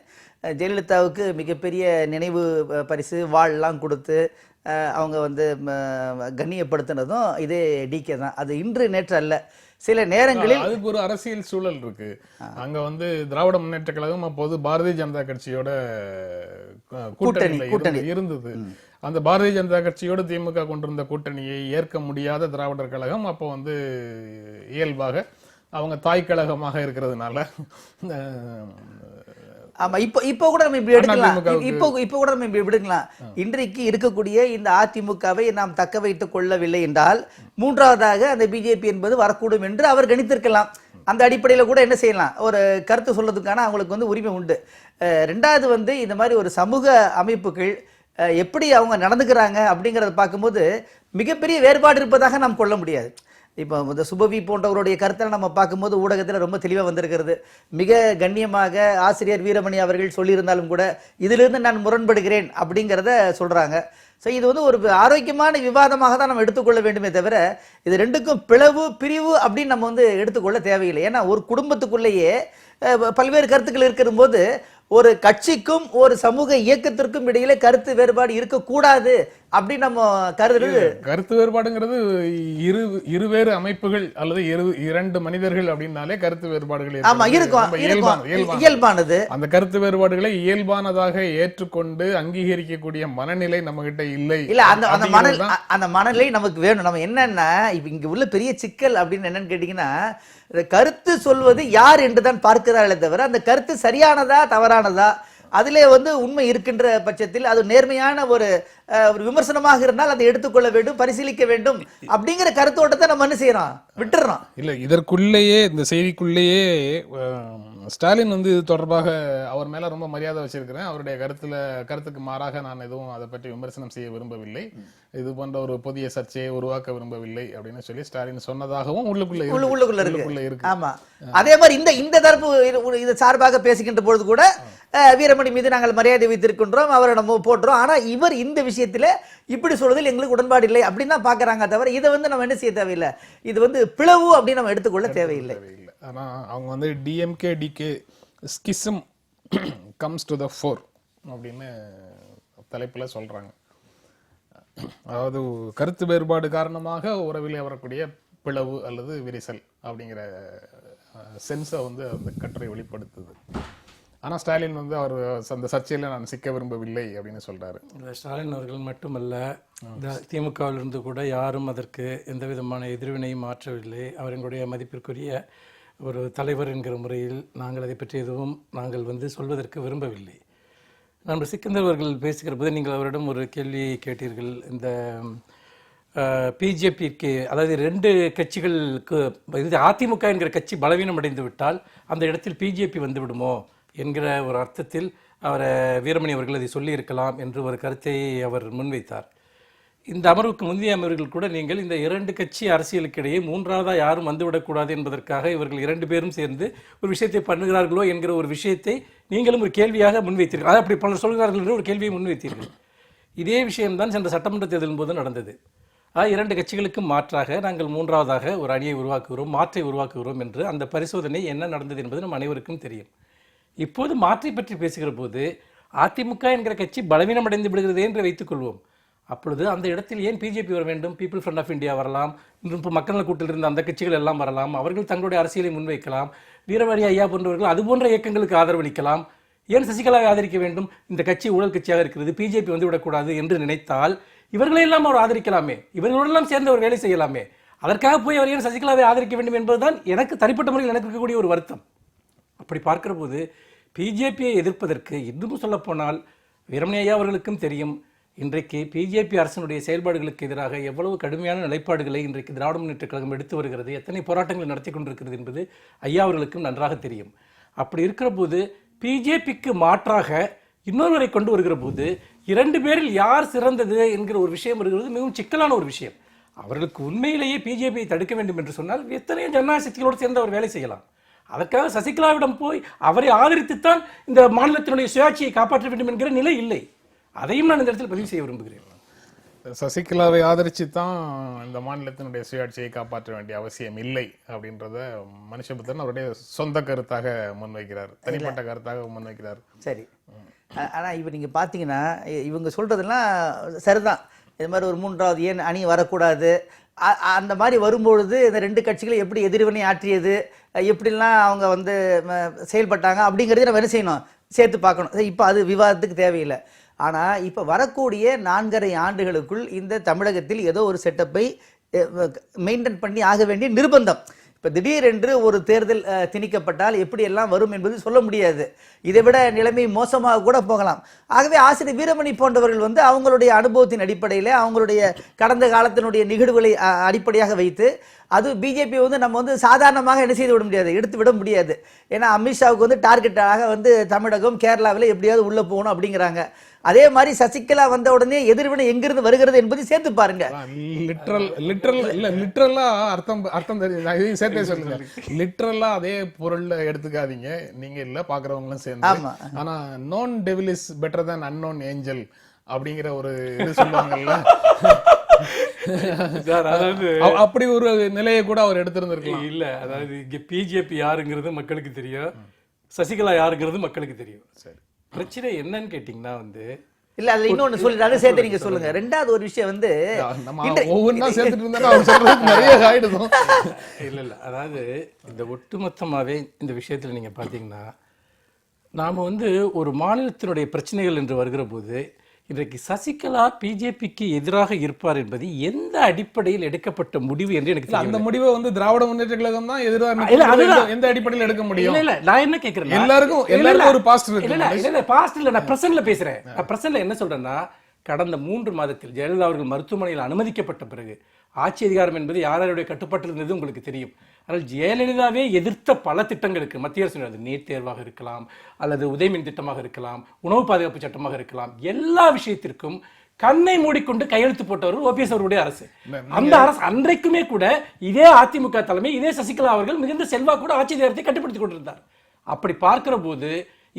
ஜெயலலிதாவுக்கு மிகப்பெரிய நினைவு பரிசு வாள்லாம் கொடுத்து அவங்க வந்து கண்ணியப்படுத்தினதும் இதே டிகே தான். அது இன்று நேற்று அல்ல. சில நேரங்களில் அதுக்கு ஒரு அரசியல் சூழல் இருக்கு. அங்க வந்து திராவிட முன்னேற்ற கழகம் அப்போது பாரதிய ஜனதா கட்சியோட கூட்டணி இருந்தது. அந்த பாரதிய ஜனதா கட்சியோடு திமுக கொண்டிருந்த கூட்டணியை ஏற்க முடியாத திராவிடர் கழகம் அப்போ வந்து இயல்பாக அவங்க தாய் கழகமாக இருக்கிறதுனால ஆமா, இப்போ கூட நம்ம இப்படி எடுக்கலாம். இப்போ கூட நம்ம இப்படி எடுக்கலாம். இன்றைக்கு இருக்கக்கூடிய இந்த அதிமுகவை நாம் தக்க வைத்துக் கொள்ளவில்லை என்றால் 3வதாக அந்த பிஜேபி என்பது வரக்கூடும் என்று அவர் கணித்திருக்கலாம். அந்த அடிப்படையில் கூட என்ன செய்யலாம், ஒரு கருத்து சொல்றதுக்கான அவங்களுக்கு வந்து உரிமை உண்டு. 2வது வந்து இந்த மாதிரி ஒரு சமூக அமைப்புகள் எப்படி அவங்க நடந்துக்கிறாங்க அப்படிங்கிறத பார்க்கும்போது மிகப்பெரிய வேறுபாடு இருப்பதாக நாம் கொள்ள முடியாது. இப்போ இந்த சுபவி போன்றவருடைய கருத்தை நம்ம பார்க்கும்போது ஊடகத்தில் ரொம்ப தெளிவாக வந்திருக்கிறது. மிக கண்ணியமாக ஆசிரியர் வீரமணி அவர்கள் சொல்லியிருந்தாலும் கூட இதிலிருந்து நான் முரண்படுகிறேன் அப்படிங்கிறத சொல்கிறாங்க. ஸோ இது வந்து ஒரு ஆரோக்கியமான விவாதமாக தான் நம்ம எடுத்துக்கொள்ள வேண்டுமே தவிர இது ரெண்டுக்கும் பிரிவு அப்படின்னு நம்ம வந்து எடுத்துக்கொள்ள தேவையில்லை. ஏன்னா ஒரு குடும்பத்துக்குள்ளேயே பல்வேறு கருத்துக்கள் இருக்கிற போது ஒரு கட்சிக்கும் ஒரு சமூக இயக்கத்திற்கும் இடையிலே கருத்து வேறுபாடு இருக்கக்கூடாது அப்படின்னு நம்ம கருதுறது. கருத்து வேறுபாடுங்கிறது இருவேறு அமைப்புகள் அல்லது 2 மனிதர்கள் அப்படின்னாலே கருத்து வேறுபாடுகள் ஆமா இருக்கும், இயல்பானது. அந்த கருத்து வேறுபாடுகளை இயல்பானதாக ஏற்றுக்கொண்டு அங்கீகரிக்கக்கூடிய மனநிலை நம்ம கிட்ட இல்லை. இல்ல அந்த மனநிலை நமக்கு வேணும். நம்ம என்னன்னா இப்ப இங்க உள்ள பெரிய சிக்கல் அப்படின்னு என்னன்னு கேட்டீங்கன்னா, கருத்து சொல்வது யார் என்றுதான் பார்க்கிறார்களே தவிர அந்த கருத்து சரியானதா தவறானதா, அதிலே வந்து உண்மை இருக்கின்ற பட்சத்தில் அது நேர்மையான ஒரு ஒரு விமர்சனமாக இருந்தால் அதை எடுத்துக்கொள்ள வேண்டும், பரிசீலிக்க வேண்டும் அப்படிங்கிற கருத்தோட்டத்தை நம்ம என்ன செய்யறோம், விட்டுறோம். இல்ல இதற்குள்ளேயே இந்த செய்திக்குள்ளேயே ஸ்டாலின் வந்து இது தொடர்பாக அவர் மேல ரொம்ப மரியாதை வச்சிருக்கிறேன், அவருடைய கருத்துக்கு மாறாக நான் எதுவும் அதை பற்றி விமர்சனம் செய்ய விரும்பவில்லை, இது போன்ற ஒரு புதிய சர்ச்சையை உருவாக்க விரும்பவில்லை அப்படின்னு சொல்லி ஸ்டாலின் சொன்னதாகவும் உள்ளுக்குள்ள இருக்கு. ஆமா, அதே மாதிரி இந்த தரப்பு இது சார்பாக பேசுகின்ற பொழுது கூட வீரமணி மீது நாங்கள் மரியாதை வைத்திருக்கின்றோம், அவரை நம்ம போட்டுறோம், ஆனா இவர் இந்த விஷயத்துல இப்படி சொல்றதில் எங்களுக்கு உடன்பாடு இல்லை அப்படின்னு தான் பாக்குறாங்க தவிர இதை வந்து நம்ம என்ன செய்ய தேவையில்லை, இது வந்து பிளவு அப்படின்னு நம்ம எடுத்துக்கொள்ள தேவையில்லை. ஆனா அவங்க வந்து DMK DK schism comes to the fore அப்படின்னு தலைப்புல சொல்றாங்க. அதாவது கருத்து வேறுபாடு காரணமாக உறவிலே வரக்கூடிய பிளவு அல்லது விரிசல் அப்படிங்கிற சென்ஸை வந்து அந்த கட்டுரை வெளிப்படுத்துது. ஆனா ஸ்டாலின் வந்து அவர் அந்த சர்ச்சையில நான் சிக்க விரும்பவில்லை அப்படின்னு சொல்றாரு. ஸ்டாலின் அவர்கள் மட்டுமல்ல, திமுகவிலிருந்து கூட யாரும் அதற்கு எந்த விதமான எதிர்வினையும் மாற்றவில்லை. அவர் எங்களுடைய மதிப்பிற்குரிய ஒரு தலைவர் என்கிற முறையில் நாங்கள் அதை பற்றி எதுவும் நாங்கள் வந்து சொல்வதற்கு விரும்பவில்லை. நண்பர் சிக்கந்தர் அவர்கள் பேசுகிற போது நீங்கள் அவரிடம் ஒரு கேள்வி கேட்டீர்கள். இந்த பிஜேபிக்கு, அதாவது 2 கட்சிகளுக்கு, இது அதிமுக என்கிற கட்சி பலவீனம் அடைந்து விட்டால் அந்த இடத்தில் பிஜேபி வந்து விடுமோ என்கிற ஒரு அர்த்தத்தில் அவர் வீரமணி அவர்கள் அதை சொல்லியிருக்கலாம் என்று ஒரு கருத்தை அவர் முன்வைத்தார். இந்த அமர்வுக்கு முந்தைய அமர்வுகள் கூட நீங்கள் இந்த 2 கட்சி அரசியலுக்கு இடையே மூன்றாவதாக யாரும் வந்துவிடக்கூடாது என்பதற்காக இவர்கள் 2 பேரும் சேர்ந்து ஒரு விஷயத்தை பண்ணுகிறார்களோ என்கிற ஒரு விஷயத்தை நீங்களும் ஒரு கேள்வியாக முன்வைத்தீர்கள். அப்படி பலர் சொல்கிறார்கள் என்று ஒரு கேள்வியை முன்வைத்தீர்கள். இதே விஷயம்தான் சென்ற சட்டமன்ற தேர்தலின் போது நடந்தது. 2 கட்சிகளுக்கும் மாற்றாக நாங்கள் மூன்றாவதாக ஒரு அணியை உருவாக்குகிறோம், மாற்றை உருவாக்குகிறோம் என்று அந்த பரிசோதனை என்ன நடந்தது என்பது நம் அனைவருக்கும் தெரியும். இப்போது மாற்றை பற்றி பேசுகிற போது அதிமுக என்கிற கட்சி பலவீனம் அடைந்து விடுகிறது என்று வைத்துக் கொள்வோம். அப்பொழுது அந்த இடத்தில் ஏன் பிஜேபி வர வேண்டும்? பீப்புள் ஃப்ரண்ட் ஆஃப் இந்தியா வரலாம், இப்போ மக்கள் நல கூட்டில் இருந்த அந்த கட்சிகள் எல்லாம் வரலாம், அவர்கள் தங்களுடைய அரசியலை முன்வைக்கலாம், வீரமணி ஐயா போன்றவர்கள் அது போன்ற இயக்கங்களுக்கு ஆதரவளிக்கலாம். ஏன் சசிகலாவை ஆதரிக்க வேண்டும்? இந்த கட்சி ஊழல் கட்சியாக இருக்கிறது, பிஜேபி வந்து விடக்கூடாது என்று நினைத்தால் இவர்களெல்லாம் அவர் ஆதரிக்கலாமே, இவர்களோடெல்லாம் சேர்ந்து அவர் வேலை செய்யலாமே. அதற்காக போய் அவர் ஏன் சசிகலாவை ஆதரிக்க வேண்டும் என்பதுதான் எனக்கு தனிப்பட்ட முறையில் எனக்கு இருக்கக்கூடிய ஒரு வருத்தம். அப்படி பார்க்கிற போது பிஜேபியை எதிர்ப்பதற்கு இன்னும் சொல்லப்போனால் வீரமணி ஐயா அவர்களுக்கும் தெரியும், இன்றைக்கு பிஜேபி அரசினுடைய செயல்பாடுகளுக்கு எதிராக எவ்வளவு கடுமையான நிலைப்பாடுகளை இன்றைக்கு திராவிட முன்னேற்றக் கழகம் எடுத்து வருகிறது, எத்தனை போராட்டங்களை நடத்தி கொண்டிருக்கிறது என்பது ஐயா அவர்களுக்கும் நன்றாக தெரியும். அப்படி இருக்கிற போது பிஜேபிக்கு மாற்றாக இன்னொருவரை கொண்டு வருகிற போது 2 பேரில் யார் சிறந்தது என்கிற ஒரு விஷயம் வருகிறது. மிகவும் சிக்கலான ஒரு விஷயம். அவர்களுக்கு உண்மையிலேயே பிஜேபியை தடுக்க வேண்டும் என்று சொன்னால் எத்தனையோ ஜனநாயக சக்திகளோடு சேர்ந்து அவர் வேலை செய்யலாம். அதற்காக சசிகலாவிடம் போய் அவரை ஆதரித்துத்தான் இந்த மாநிலத்தினுடைய சுயாட்சியை காப்பாற்ற வேண்டும் என்கிற நிலை இல்லை. அதையும் நான் இந்த இடத்தில் பதிவு செய்ய விரும்புகிறேன். சசிகலாவை ஆதரிச்சு தான் இந்த மாநிலத்தினுடைய சுயாட்சியை காப்பாற்ற வேண்டிய அவசியம் இல்லை அப்படின்றத மனுஷபுத்திரன் அவருடைய சொந்த கருத்தாக முன்வைக்கிறார், தனிப்பட்ட கருத்தாக முன்வைக்கிறார். சரி, ஆனா இப்ப நீங்க பாத்தீங்கன்னா இவங்க சொல்றதெல்லாம் சரிதான். இது மாதிரி ஒரு 3வது ஏன் அணி வரக்கூடாது, அந்த மாதிரி வரும்பொழுது இந்த 2 கட்சிகளும் எப்படி எதிர்வினை ஆற்றியது, எப்படிலாம் அவங்க வந்து செயல்பட்டாங்க அப்படிங்கிறத நம்ம என்ன செய்யணும், சேர்த்து பார்க்கணும். இப்போ அது விவாதத்துக்கு தேவையில்லை. ஆனால் இப்போ வரக்கூடிய 4.5 ஆண்டுகளுக்குள் இந்த தமிழகத்தில் ஏதோ ஒரு செட்டப்பை மெயின்டைன் பண்ணி ஆக வேண்டிய நிர்பந்தம். இப்போ திடீரென்று ஒரு தேர்தல் திணிக்கப்பட்டால் எப்படி எல்லாம் வரும் என்பது சொல்ல முடியாது. இதை விட நிலைமை மோசமாக கூட போகலாம். ஆகவே ஆசிரியர் வீரமணி போன்றவர்கள் வந்து அவங்களுடைய அனுபவத்தின் அடிப்படையில், அவங்களுடைய கடந்த காலத்தினுடைய நிகழ்வுகளை அடிப்படையாக வைத்து, அது பிஜேபி வந்து நம்ம வந்து சாதாரணமாக என்ன செய்து விட முடியாது, எடுத்து விட முடியாது. ஏன்னா அமித்ஷாவுக்கு வந்து டார்கெட்டாக வந்து தமிழகம், கேரளாவில் எப்படியாவது உள்ளே போகணும் அப்படிங்கிறாங்க. அதே மாதிரி சசிகலா வந்த உடனே எதிர்வினை எங்கிருந்து வருகிறது என்பதை சேர்த்து பாருங்க. லிட்டரலா அர்த்தம் தெரியும், சேர்த்தே சொல்லுங்க. லிட்டரலா அதே பொருள்ல எடுத்துக்காதீங்க நீங்க, இல்ல பாக்குறவங்களும் சேர்ந்து. ஆனா known devil is better than unknown angel அப்படிங்கிற ஒரு இது சொல்லுவாங்கல்ல, அப்படி ஒரு நிலையை கூட அவர் எடுத்திருந்திருக்கலாம். இல்ல, அதாவது இங்க பிஜேபி யாருங்கிறது மக்களுக்கு தெரியும், சசிகலா யாருங்கிறது மக்களுக்கு தெரியும். சரி, பிரச்சனை என்னன்னு கேட்டீங்கன்னா வந்து இல்ல, அதுல இன்னொன்னு சொல்லிட்டு சேர்த்து நீங்க சொல்லுங்க. 2வது ஒரு விஷயம் வந்து ஒவ்வொன்றா சேர்த்துட்டு இருந்தா அவர் சொல்றது நிறைய ஆயிடுது. இல்ல, அதாவது இந்த ஒட்டுமொத்தமாவே இந்த விஷயத்துல நீங்க பாத்தீங்கன்னா, நாம வந்து ஒரு மாநிலத்தினுடைய பிரச்சனைகள் என்று வருகிற போது இன்றைக்கு சசிகலா பிஜேபிக்கு எதிராக இருப்பார் என்பது எந்த அடிப்படையில் எடுக்கப்பட்ட முடிவு என்று எனக்கு அந்த முடிவை வந்து திராவிட முன்னேற்ற கழகம் தான் எதிராக இல்ல, அதுதான். எந்த அடிப்படையில் எடுக்க முடியும்? இல்ல நான் என்ன கேக்குறேன், எல்லாருக்கும் ஒரு பாஸ்ட் இருக்கு. இல்ல பாஸ்ட் இல்ல, நான் பிரசன்ட்ல பேசுறேன். நான் பிரசன்ட்ல என்ன சொல்றேன்னா, கடந்த 3 மாதத்தில் ஜெயலலிதா அவர்கள் மருத்துவமனையில் அனுமதிக்கப்பட்ட பிறகு ஆட்சி அதிகாரம் என்பது யாருடைய கட்டுப்பாட்டில் இருந்தது உங்களுக்கு தெரியும். ஆனால் ஜெயலலிதாவே எதிர்த்த பல திட்டங்களுக்கு மத்திய அரசு, அது நீட் தேர்வாக இருக்கலாம், அல்லது உதயமின் திட்டமாக இருக்கலாம், உணவு பாதுகாப்பு சட்டமாக இருக்கலாம், எல்லா விஷயத்திற்கும் கண்ணை மூடிக்கொண்டு கையெழுத்து போட்டவர் ஓபிஎஸ் அவருடைய அரசு. அந்த அரசு அன்றைக்குமே கூட இதே அதிமுக தலைமை, இதே சசிகலா அவர்கள் மிகுந்த செல்வாக்கு ஆட்சி அதிகாரத்தை கட்டுப்படுத்திக் கொண்டிருந்தார். அப்படி பார்க்கிற போது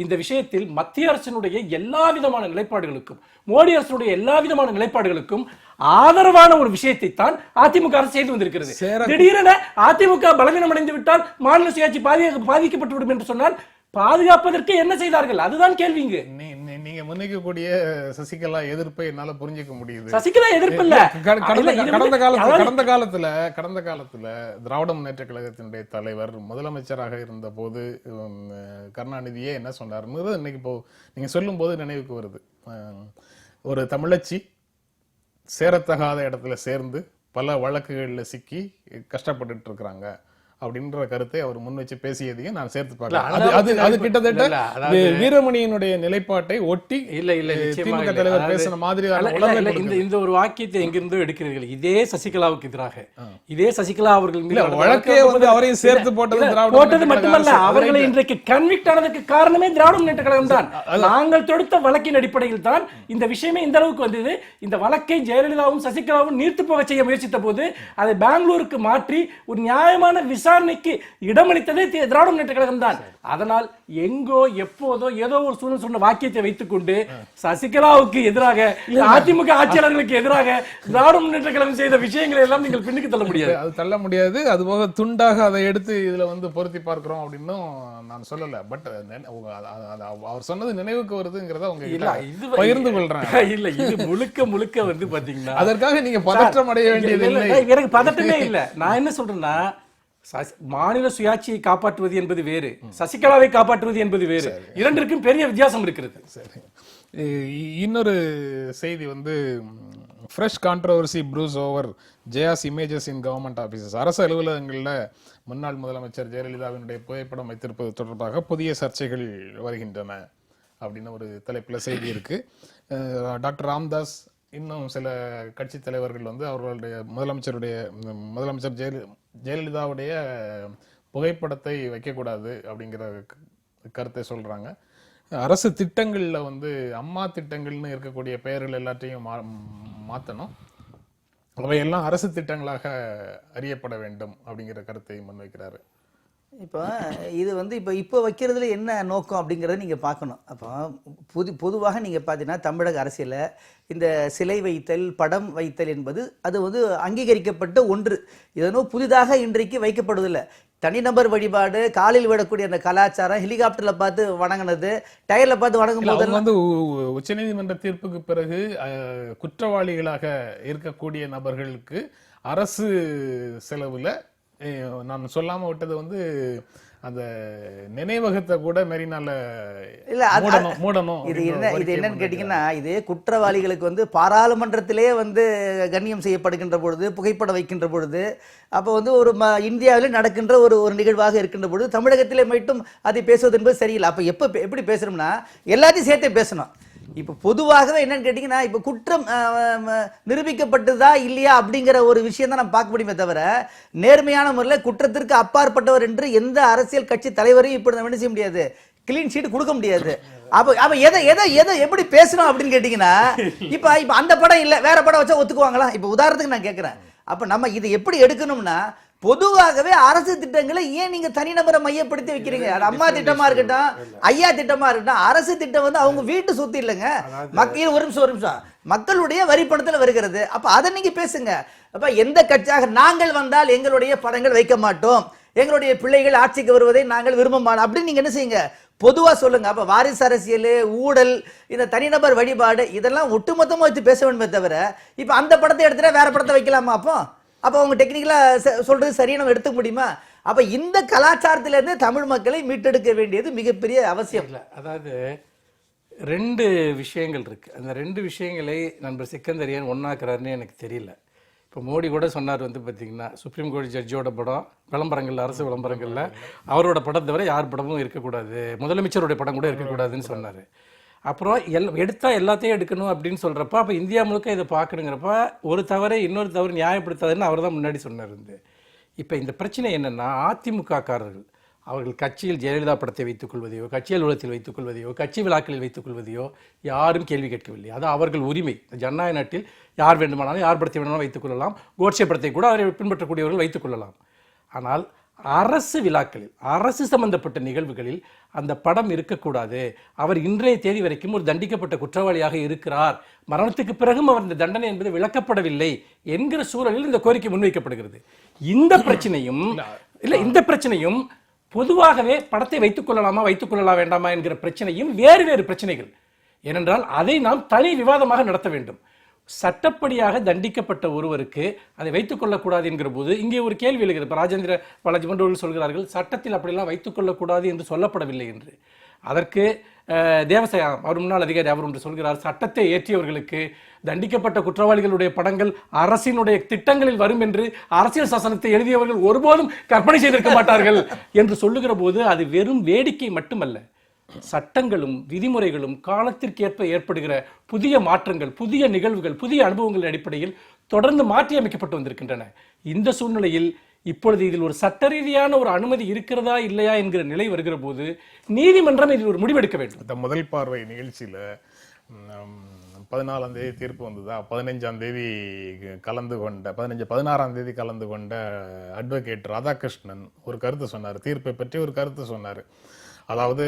இந்த விஷயத்தில் மத்திய அரசினுடைய எல்லா விதமான நிலைப்பாடுகளுக்கும், மோடி அரசுடைய எல்லா விதமான நிலைப்பாடுகளுக்கும் ஆதரவான ஒரு விஷயத்தை தான் அதிமுக அரசு செய்து வந்திருக்கிறது. திடீரென அதிமுக பலவீனம் அடைந்து விட்டால் மாநில சுயாட்சி பாதிக்கப்பட்டுவிடும் என்று சொன்னால் பாதுகாப்பதற்கு என்ன செய்தார்கள்? அதுதான் கேள்விங்க. நீங்க முன்வைக்கக்கூடிய சசிகலா எதிர்ப்பை என்னால புரிஞ்சுக்க முடியுது. சசிகலா எதிர்ப்பு இல்ல. கடந்த காலத்துல திராவிட முன்னேற்ற கழகத்தினுடைய தலைவர் முதலமைச்சராக இருந்த போது கருணாநிதியே என்ன சொன்னாருன்னு இன்னைக்கு இப்போ நீங்க சொல்லும் போது நினைவுக்கு வருது. ஒரு தமிழச்சி சேரத்தகாத இடத்துல சேர்ந்து பல வழக்குகள்ல சிக்கி கஷ்டப்பட்டுட்டு இருக்கிறாங்க அப்படின்ற கருத்தை அவர் முன் வச்சு பேசியதையும் நான் சேர்த்து பார்க்கிறேன். அது கிட்டத்தட்ட வீரமணியினுடைய நிலைப்பாட்டை ஒட்டி திமுக தலைவர் பேசின மாதிரி இந்த ஒரு வாக்கியத்தை எங்கிருந்தோ எடுக்கிறீர்கள். இதே சசிகலாவுக்கு எதிராக, இதே சசிகலா அவர்கள் மீது வழக்கே வந்து அவரையும் சேர்த்து போட்டது மட்டுமல்ல, அவர்களை இன்றைக்கு கன்விக்ட் ஆனதற்கு காரணமே திராவிட முன்னேற்ற கழகம் தான். நாங்கள் தொடுத்த வழக்கின் அடிப்படையில் தான் இந்த விஷயமே இந்த அளவுக்கு வந்தது. இந்த வழக்கை ஜெயலலிதாவும் சசிகலாவும் நீர்த்து போக செய்ய முயற்சித்த போது அதை பெங்களூருக்கு மாற்றி ஒரு நியாயமான விசாரணைக்கு இடமளித்ததே திராவிட முன்னேற்ற கழகம் தான். அதனால் எங்கோ எப்போதோ ஏதோ ஒரு சூழ்நிலை சொன்ன வாக்கியத்தை வைத்துக் கொண்டு சசிகலாவுக்கு எதிராக, அதிமுக ஆட்சியாளர்களுக்கு எதிராக திராவிட முன்னேற்ற கழகம் செய்த விஷயங்களை எல்லாம் நீங்கள் பின்னுக்கு தள்ள முடியாது. அது தள்ள முடியாது. அதுபோக துண்டாக அதை எடுத்து இதுல வந்து பொருத்தி பார்க்கிறோம் அப்படின்னு நான் சொல்லல. பட் அவர் சொன்னது நினைவுக்கு வருதுங்கிறத உங்க பகிர்ந்து கொள்றேன். இல்ல, இது முழுக்க வந்து பாத்தீங்கன்னா அதற்காக நீங்க பதற்றம் அடைய வேண்டியது இல்லை. எனக்கு பதட்டமே இல்ல. நான் என்ன சொல்றேன்னா, மாநில சுயாட்சியை காப்பாற்றுவது என்பது வேறு, சசிகலாவை காப்பாற்றுவது என்பது வேறு. இரண்டிற்கும் பெரிய வித்தியாசம் இருக்கிறது. சரி, இன்னொரு செய்தி வந்து fresh controversy Bruce over Jaya's images இன் கவர்மெண்ட் ஆபீசஸ். அரசு அலுவலகங்களில் முன்னாள் முதலமைச்சர் ஜெயலலிதாவினுடைய புகைப்படம் வைத்திருப்பது தொடர்பாக புதிய சர்ச்சைகள் வருகின்றன அப்படின்னு ஒரு தலைப்பில் செய்தி இருக்கு. டாக்டர் ராம்தாஸ் இன்னும் சில கட்சி தலைவர்கள் வந்து அவர்களுடைய முதலமைச்சர் ஜெயலலிதாவுடைய புகைப்படத்தை வைக்கக்கூடாது அப்படிங்கிற கருத்தை சொல்றாங்க. அரசு திட்டங்கள்ல வந்து அம்மா திட்டங்கள்னு இருக்கக்கூடிய பெயர்கள் எல்லாத்தையும் மாற்றணும், அவையெல்லாம் அரசு திட்டங்களாக அறியப்பட வேண்டும் அப்படிங்கிற கருத்தை முன்வைக்கிறாரு. இப்போ இது வந்து இப்போ வைக்கிறதுல என்ன நோக்கம் அப்படிங்கிறத நீங்கள் பார்க்கணும். அப்போ பொதுவாக நீங்கள் பார்த்தீங்கன்னா தமிழக அரசியலில் இந்த சிலை வைத்தல், படம் வைத்தல் என்பது அது வந்து அங்கீகரிக்கப்பட்ட ஒன்று. இதனோ புதிதாக இன்றைக்கு வைக்கப்படுவதில்லை. தனிநபர் வழிபாடு, காலில் விடக்கூடிய அந்த கலாச்சாரம், ஹெலிகாப்டர்ல பார்த்து வணங்கினது, டயர்ல பார்த்து வணங்கும் போது வந்து உச்சநீதிமன்ற தீர்ப்புக்கு பிறகு குற்றவாளிகளாக இருக்கக்கூடிய நபர்களுக்கு அரசு செலவுல, நான் சொல்லாம விட்டது வந்து அந்த நினைவகத்தை கூட மெரினால மூடணும். இது என்னன்னு கேட்டீங்கன்னா, இது குற்றவாளிகளுக்கு வந்து பாராளுமன்றத்திலே வந்து கண்ணியம் செய்யப்படுகின்ற பொழுது, புகைப்படம் வைக்கின்ற பொழுது, அப்போ வந்து ஒரு இந்தியாவில் நடக்கின்ற ஒரு நிகழ்வாக இருக்கின்ற பொழுது தமிழகத்திலே மட்டும் அதை பேசுவது என்பது சரியில்லை. அப்போ எப்படி பேசுறோம்னா எல்லாத்தையும் சேர்த்தே பேசணும். இப்போ பொதுவாகவே என்னன்னு கேட்டீங்கன்னா, இப்போ குற்றம் நிரூபிக்கப்பட்டதா இல்லையா அப்படிங்கிற ஒரு விஷயம் தான் நம்ம பார்க்க முடியுமே தவிர, நேர்மையான முறையில் குற்றத்திற்கு அப்பாற்பட்டவர் என்று எந்த அரசியல் கட்சி தலைவரையும் இப்படி நம்ம என்ன செய்ய முடியாது, கிளீன் ஷீட் கொடுக்க முடியாது. அப்ப எதை எப்படி பேசணும் அப்படின்னு கேட்டீங்கன்னா, இப்ப அந்த படம் இல்ல வேற படம் வச்சா ஒத்துக்குவாங்களா? இப்ப உதாரணத்துக்கு நான் கேட்கிறேன். அப்ப நம்ம இதை எப்படி எடுக்கணும்னா, பொதுவாகவே அரசு திட்டங்களை ஏன் நீங்க தனிநபரை மையப்படுத்தி வைக்கிறீங்க? அம்மா திட்டமா இருக்கட்டும், ஐயா திட்டமா இருக்கட்டும், அரசு திட்டம் வந்து அவங்க வீட்டு சொத்து இல்லைங்க, மக்கள் ஒரு நிமிஷம் மக்களுடைய வரி பணத்துல வருகிறது. அப்ப அதை நீங்க பேசுங்க. அப்ப எந்த கட்சியாக நாங்கள் வந்தால் எங்களுடைய படங்கள் வைக்க மாட்டோம், எங்களுடைய பிள்ளைகள் ஆட்சிக்கு வருவதை நாங்கள் விரும்ப மாட்டோம் அப்படின்னு நீங்க என்ன செய்யுங்க, பொதுவா சொல்லுங்க. அப்ப வாரிசு அரசியல், ஊழல், இந்த தனிநபர் வழிபாடு இதெல்லாம் ஒட்டுமொத்தமா வச்சு பேச வேண்டுமே தவிர, இப்ப அந்த படத்தை எடுத்துட்டா வேற படத்தை வைக்கலாமா? அப்போ அவங்க டெக்னிக்கலா சொல்றது சரியா நம்ம எடுத்துக்க முடியுமா? அப்ப இந்த கலாச்சாரத்திலிருந்து தமிழ் மக்களை மீட்டெடுக்க வேண்டியது மிகப்பெரிய அவசியம். அதாவது 2 விஷயங்கள் இருக்கு. அந்த 2 விஷயங்களை நண்பர் சிக்கந்தர் ஏன் ஒன்னாக்குறாருன்னு எனக்கு தெரியல. இப்போ மோடி கூட சொன்னார் வந்து பார்த்தீங்கன்னா, சுப்ரீம் கோர்ட் ஜட்ஜோட படம் விளம்பரங்கள்ல, அரசு விளம்பரங்கள்ல அவரோட படம் தவிர யார் படமும் இருக்கக்கூடாது, முதலமைச்சருடைய படம் கூட இருக்கக்கூடாதுன்னு சொன்னார். அப்புறம் எடுத்தா எல்லாத்தையும் எடுக்கணும் அப்படின்னு சொல்றப்ப, அப்போ இந்தியா முழுக்க இதை பார்க்கணுங்கிறப்ப ஒரு தவறை இன்னொரு தவறு நியாயப்படுத்தாதுன்னு அவர் தான் முன்னாடி சொன்னார். இப்போ இந்த பிரச்சனை என்னன்னா, அதிமுக காரர்கள் அவர்கள் கட்சியில் ஜெயலலிதா படத்தை வைத்துக் கொள்வதையோ, கட்சி அலுவலகத்தில் வைத்துக் கொள்வதையோ, கட்சி விழாக்களில் வைத்துக் கொள்வதையோ யாரும் கேள்வி கேட்கவில்லை. அது அவர்கள் உரிமை. ஜனநாயக நாட்டில் யார் வேண்டுமானாலும் யார் படத்தை வேணுமானாலும் வைத்துக் கொள்ளலாம். கோட்சே படத்தை கூட அவரை பின்பற்றக்கூடியவர்கள் வைத்துக் கொள்ளலாம். ஆனால் அரசு விழாக்களில், அரசு சம்பந்தப்பட்ட நிகழ்வுகளில் அந்த படம் இருக்கக்கூடாது. அவர் இன்றைய தேதி வரைக்கும் ஒரு தண்டிக்கப்பட்ட குற்றவாளியாக இருக்கிறார், மரணத்துக்கு பிறகும் அவர் இந்த தண்டனை என்பது விளக்கப்படவில்லை என்கிற சூழலில் இந்த கோரிக்கை முன்வைக்கப்படுகிறது. இந்த பிரச்சனையும் பொதுவாகவே படத்தை வைத்துக் கொள்ளலாமா வைத்துக் கொள்ளலாம் வேண்டாமா என்கிற பிரச்சனையும் வேறு வேறு பிரச்சனைகள். ஏனென்றால் அதை நாம் தனி விவாதமாக நடத்த வேண்டும். சட்டப்படியாக தண்டிக்கப்பட்ட ஒருவருக்கு அதை வைத்துக் கொள்ளக்கூடாது என்கிற போது இங்கே ஒரு கேள்வி எழுகிறது. இப்போ ராஜேந்திர பாலாஜி போன்றவர்கள் சொல்கிறார்கள், சட்டத்தில் அப்படிலாம் வைத்துக் கொள்ளக்கூடாது என்று சொல்லப்படவில்லை என்று. அதற்கு தேவசேனா அவர் முன்னாள் அதிகாரி அவர் ஒன்று சொல்கிறார், சட்டத்தை ஏற்றியவர்களுக்கு தண்டிக்கப்பட்ட குற்றவாளிகளுடைய படங்கள் அரசினுடைய திட்டங்களில் வரும் என்று அரசியல் சாசனத்தை எழுதியவர்கள் ஒருபோதும் கற்பனை செய்திருக்க மாட்டார்கள் என்று சொல்லுகிற போது அது வெறும் வேடிக்கை மட்டுமல்ல. சட்டங்களும் விதிமுறைகளும் காலத்திற்கேற்ப ஏற்படுகிற புதிய மாற்றங்கள், புதிய நிகழ்வுகள், புதிய அனுபவங்களின் அடிப்படையில் தொடர்ந்து மாற்றி அமைக்கப்பட்டு வந்திருக்கின்றன. இந்த சூழ்நிலையில் இப்பொழுது இதில் ஒரு சட்ட ரீதியான ஒரு அனுமதி இருக்கிறதா இல்லையா என்கிற நிலை வருகிற போது நீதிமன்றம் இதில் ஒரு முடிவெடுக்க வேண்டும். இந்த முதல் பார்வை நிகழ்ச்சியில 14ஆம் தேதி தீர்ப்பு வந்ததா, 15ஆம் தேதி கலந்து கொண்ட 16ஆம் தேதி கலந்து கொண்ட அட்வொகேட் ராதாகிருஷ்ணன் ஒரு கருத்து சொன்னார், தீர்ப்பை பற்றி ஒரு கருத்து சொன்னார். அதாவது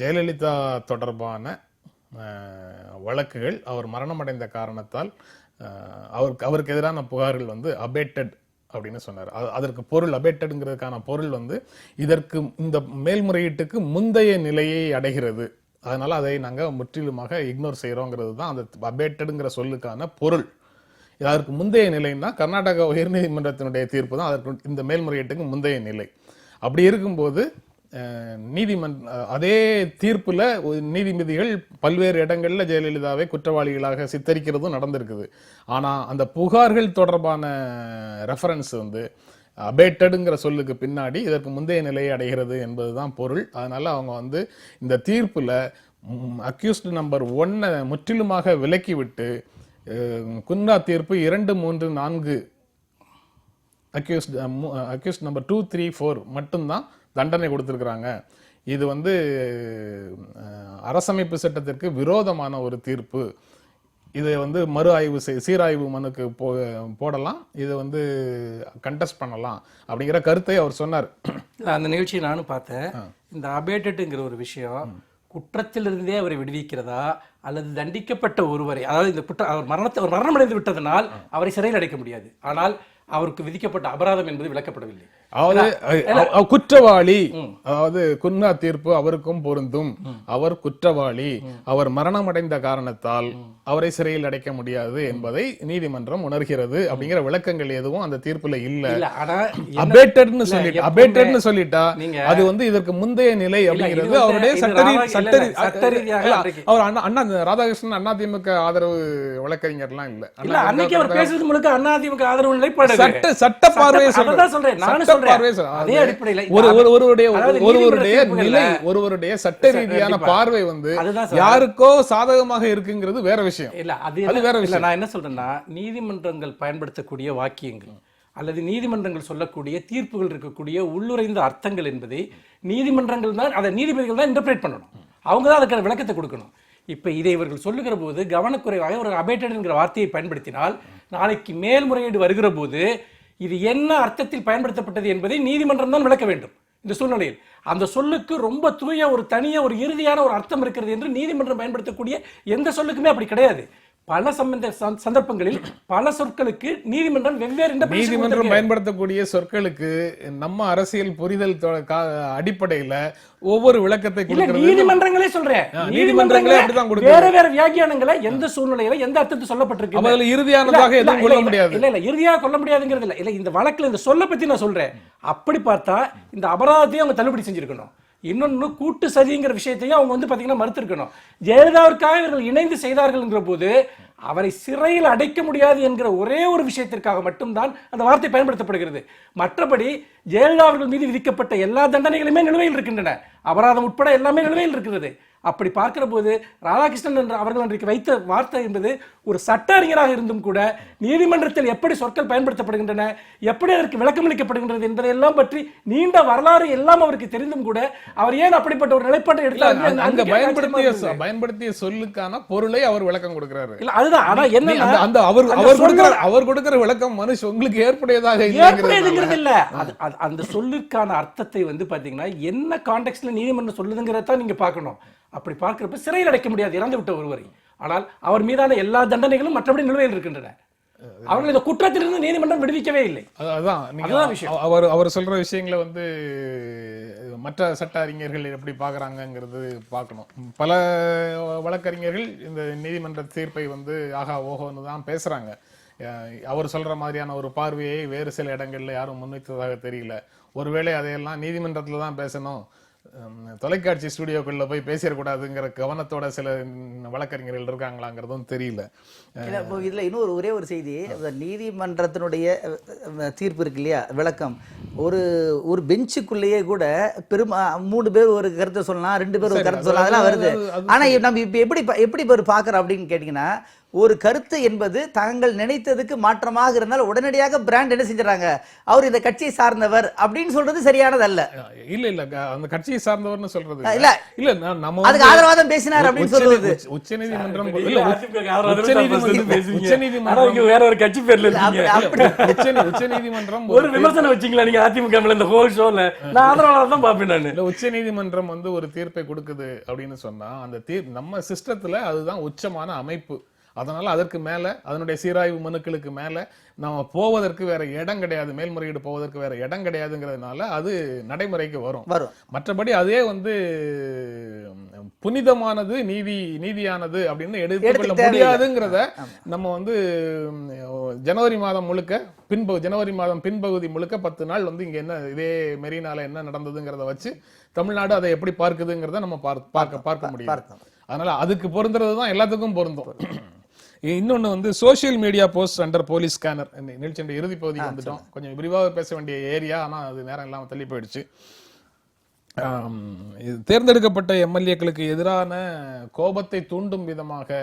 ஜெயலலிதா தொடர்பான வழக்குகள் அவர் மரணமடைந்த காரணத்தால் அவருக்கு எதிரான புகார்கள் வந்து அபேட்டட் அப்படின்னு சொன்னார். அதற்கு பொருள், அபேட்டட்ங்கிறதுக்கான பொருள் வந்து இதற்கு இந்த மேல்முறையீட்டுக்கு முந்தைய நிலையை அடைகிறது, அதனால அதை நாங்கள் முற்றிலுமாக இக்னோர் செய்கிறோங்கிறது தான் அந்த அபேட்டடுங்கிற சொல்லுக்கான பொருள். அதற்கு முந்தைய நிலைன்னா கர்நாடக உயர்நீதிமன்றத்தினுடைய தீர்ப்பு தான் அதற்கு இந்த மேல்முறையீட்டுக்கு முந்தைய நிலை. அப்படி இருக்கும்போது அதே தீர்ப்புல நீதிபதிகள் பல்வேறு இடங்கள்ல ஜெயலலிதாவை குற்றவாளிகளாக சித்தரிக்கிறதும் நடந்திருக்குது. ஆனா அந்த புகார்கள் தொடர்பான ரெஃபரன்ஸ் வந்து அபேட்டடுங்கிற சொல்லுக்கு பின்னாடி இதற்கு முந்தைய நிலையை அடைகிறது என்பதுதான் பொருள். அதனால அவங்க வந்து இந்த தீர்ப்புல அக்யூஸ்ட் நம்பர் 1 முற்றிலுமாக விலக்கிவிட்டு குன்ஹா தீர்ப்பு 2, 3, 4 அக்யூஸ்ட் நம்பர் 2, 3, 4 மட்டும்தான் தண்டனை கொடுத்திருக்கிறாங்க. இது வந்து அரசமைப்பு சட்டத்திற்கு விரோதமான ஒரு தீர்ப்பு. இதை வந்து மறு ஆய்வு சீராய்வு மனுக்கு போடலாம், இதை வந்து கண்டெஸ்ட் பண்ணலாம் அப்படிங்கிற கருத்தை அவர் சொன்னார். அந்த நிகழ்ச்சியை நானும் பார்த்தேன். இந்த அபேட்டட்ங்கிற ஒரு விஷயம் குற்றத்திலிருந்தே அவரை விடுவிக்கிறதா அல்லது தண்டிக்கப்பட்ட ஒருவரை, அதாவது இந்த அவர் மரணமடைந்து விட்டதனால் அவரை சிறையில் அடைக்க முடியாது, ஆனால் அவருக்கு விதிக்கப்பட்ட அபராதம் என்பது விளக்கப்படவில்லை. அதாவது குற்றவாளி, அதாவது குன்ஹா தீர்ப்பு அவருக்கும் பொருந்தும், அவர் குற்றவாளி, அவர் மரணமடைந்த காரணத்தால் அவரை சிறையில் அடைக்க முடியாது என்பதை நீதிமன்றம் உணர்கிறது அப்படிங்கிற விளக்கங்கள் எதுவும் அந்த தீர்ப்புல இல்ல. அபேட்டட்னு சொல்லிட்டா அது வந்து இதற்கு முந்தைய நிலை அப்படிங்கிறது அவருடைய அவர் அண்ணா ராதாகிருஷ்ணன் அதிமுக ஆதரவு வழக்கறிஞர்லாம் இல்ல. அன்னைக்கு அவர் பேசுறது முழுக்க அதிமுக ஆதரவு நிலைப்பாடு, சட்ட பார்வையை சொல்றேன். ஒருவருடைய சட்ட ரீதியான பார்வை வந்து யாருக்கோ சாதகமாக இருக்குங்கிறது வேற விஷயம். அது வேற விஷயம். நான் என்ன சொல்றேன்னா, நீதிமன்றங்கள் பயன்படுத்தக்கூடிய வாக்கியங்கள் அல்லது நீதிமன்றங்கள் சொல்லக்கூடிய தீர்ப்புகள் இருக்கக்கூடிய உள்ளுரைந்த அர்த்தங்கள் என்பதை நீதிமன்றங்கள் தான், அதை நீதிபதிகள் தான் இன்டர்பிரேட் பண்ணணும், அவங்க தான் அதுக்கான விளக்கத்தை கொடுக்கணும். இப்ப இதை இவர்கள் சொல்லுகிற போது கவனக்குறைவாக ஒரு அபேட்டட் என்கிற வார்த்தையை பயன்படுத்தினால் நாளைக்கு மேல்முறையீடு வருகிற போது இது என்ன அர்த்தத்தில் பயன்படுத்தப்பட்டது என்பதை நீதிமன்றம் தான் விளக்க வேண்டும். இந்த சூழ்நிலையில் அந்த சொல்லுக்கு ரொம்ப தூய ஒரு தனிய ஒரு இறுதியான ஒரு அர்த்தம் இருக்கிறது என்று நீதிமன்றம் பயன்படுத்தக்கூடிய எந்த சொல்லுக்குமே அப்படி கிடையாது. பல சந்தர்ப்பங்களில் பல சொற்களுக்கு நீதிமன்றம் வெவ்வேறு நீதிமன்றம் பயன்படுத்தக்கூடிய சொற்களுக்கு நம்ம அரசியல் புரிதல் அடிப்படையில ஒவ்வொரு விளக்கத்தை நீதிமன்றங்களே சொல்றேன், நீதிமன்றங்களே அப்படிதான் கொடுக்க வேற வேற வியாக்கியானங்களை எந்த சூழ்நிலையில எந்த அர்த்தத்தை சொல்லப்பட்டிருக்கு அதுல இறுதியானதாக எதுவும் கொள்ள முடியாது. இல்ல இறுதியாக கொள்ள முடியாதுங்கிறது இல்ல. இந்த வழக்குல இந்த சொல்ல பத்தி நான் சொல்றேன். அப்படி பார்த்தா இந்த அபராதத்தையும் அவங்க தள்ளுபடி செஞ்சிருக்கணும். இன்னொன்று கூட்டு சதிங்கிற விஷயத்தையும் அவங்க வந்து பார்த்தீங்கன்னா மறுத்திருக்கணும். ஜெயலலிதாவிற்காக இவர்கள் இணைந்து செய்தார்கள்ங்கிற போது அவரை சிறையில் அடைக்க முடியாது என்கிற ஒரே ஒரு விஷயத்திற்காக மட்டும்தான் அந்த வார்த்தை பயன்படுத்தப்படுகிறது. மற்றபடி ஜெயலலிதா அவர்கள் மீது விதிக்கப்பட்ட எல்லா தண்டனைகளுமே நிலுவையில் இருக்கின்றன, அபராதம் உட்பட எல்லாமே நிலுவையில் இருக்கிறது. அப்படி பார்க்கிற போது ராதாகிருஷ்ணன் என்ற அவர்கள் அன்றைக்கு வைத்த வார்த்தை என்பது ஒரு சட்ட அறிஞராக இருந்தும் கூட நீதிமன்றத்தில் எப்படி சொற்கள் பயன்படுத்தப்படுகின்றன, எப்படி அதற்கு விளக்கமளிக்கப்படுகின்றது என்பதையெல்லாம் பற்றி நீண்ட வரலாறு எல்லாம் அவருக்கு தெரிந்தும் கூட அவர் ஏன் அப்படிப்பட்ட ஒரு நிலைப்பாட்டை எடுத்தார்? அங்க பயன்படுத்திய சொல்லுக்கான பொருளை அவர் விளக்கம் கொடுக்கிறாரு. இல்ல அதுதான். ஆனா என்ன அந்த அவர் கொடுக்கிற விளக்கம் மனுஷ உங்களுக்கு ஏற்புடையதாக இல்ல, அந்த சொல்லுக்கான அர்த்தத்தை வந்து பாத்தீங்கன்னா என்ன கான்டெக்ட்ல நீதிமன்றம் சொல்லுதுங்கிறத நீங்க பார்க்கணும். அப்படி பார்க்கிறப்ப சிறையில் அடைக்க முடியாது இறந்து விட்ட ஒருவரை, ஆனால் அவர் மீதான எல்லா தண்டனைகளும் மற்றபடி நிலுவையில் இருக்கின்றன. அவர்கள் இந்த குற்றத்திலிருந்து நீதிமன்றம் விடுவிக்கவே இல்லை. அதான் அவர் சொல்ற விஷயங்களை வந்து மற்ற சட்ட அறிஞர்கள் எப்படி பாக்குறாங்கிறது பார்க்கணும். பல வழக்கறிஞர்கள் இந்த நீதிமன்ற தீர்ப்பை வந்து ஆகா ஓஹோன்னு தான் பேசுறாங்க. அவர் சொல்ற மாதிரியான ஒரு பார்வையை வேறு சில இடங்கள்ல யாரும் முன்வைத்ததாக தெரியல. ஒருவேளை அதையெல்லாம் நீதிமன்றத்துல தான் பேசணும், தொலைக்காட்சி ஸ்டுடியோக்குள்ள போய் பேசிடக்கூடாதுங்கிற கவனத்தோட சில வழக்கறிஞர்கள் இருக்காங்களாங்கிறதும் தெரியல. இதுல இன்னொரு ஒரே ஒரு செய்தி, நீதிமன்றத்தினுடைய தீர்ப்பு இருக்கு இல்லையா, விளக்கம் ஒரு பெஞ்சுக்குள்ளேயே கூட பெரும் 3 பேர் ஒரு கருத்தை சொல்லலாம், 2 பேர் ஒரு கருத்தை சொல்லலாம், அதெல்லாம் வருது. ஆனா நம்ம இப்ப எப்படி பாக்குறோம் அப்படின்னு கேட்டீங்கன்னா, ஒரு கருத்து என்பது தாங்கள் நினைத்ததுக்கு மாற்றமாக இருந்தால் உடனடியாக பிராண்ட் என்ன செஞ்சாங்க, அவர் இந்த கட்சியை சார்ந்தவர் அப்படின்னு சொல்றது சரியானது அல்ல. இல்ல அந்த கட்சியை சார்ந்தவர்னு சொல்றது இல்ல இல்ல நம்ம அதுக்கு ஆதரவாதம் பேசினார் அப்படின்னு சொல்றது உச்சநீதிமன்றம் வேற ஒரு கட்சி பேர்ல உச்சநீதிமன்றம் ஒரு விமர்சனம் வச்சீங்களா நீங்க அதிமுக இந்த ஹோல் ஷோல? நான் ஆதரவாளர் தான் பாப்பேன் நான். இல்ல உச்சநீதிமன்றம் வந்து ஒரு தீர்ப்பை கொடுக்குது அப்படின்னு சொன்னா அந்த நம்ம சிஸ்டத்துல அதுதான் உச்சமான அமைப்பு. அதனால அதற்கு மேல அதனுடைய சீராய்வு மனுக்களுக்கு மேல நம்ம போவதற்கு வேற இடம் கிடையாது, மேல்முறையீடு போவதற்கு வேற இடம் கிடையாதுங்கிறதுனால அது நடைமுறைக்கு வரும். மற்றபடி அதே வந்து புனிதமானது நீதியானது அப்படின்னு எடுத்துக்கொள்ள முடியாதுங்கிறத நம்ம வந்து ஜனவரி மாதம் முழுக்க ஜனவரி மாதம் பின்பகுதி முழுக்க 10 நாள் வந்து இங்க என்ன இதே மெரினால என்ன நடந்ததுங்கிறத வச்சு தமிழ்நாடு அதை எப்படி பார்க்குதுங்கிறத நம்ம பார்க்க முடியும். அதனால அதுக்கு பொருந்துறதுதான் எல்லாத்துக்கும் பொருந்தும். இன்னொன்னு வந்து social media post under police scanner நிகழ்ச்சியுடைய இறுதி பகுதிக்கு வந்துட்டோம். கொஞ்சம் விரிவாக பேச வேண்டிய ஏரியா, ஆனா அது நேரம் இல்லாம தள்ளி போயிடுச்சு. தேர்ந்தெடுக்கப்பட்ட எம்எல்ஏக்களுக்கு எதிரான கோபத்தை தூண்டும் விதமாக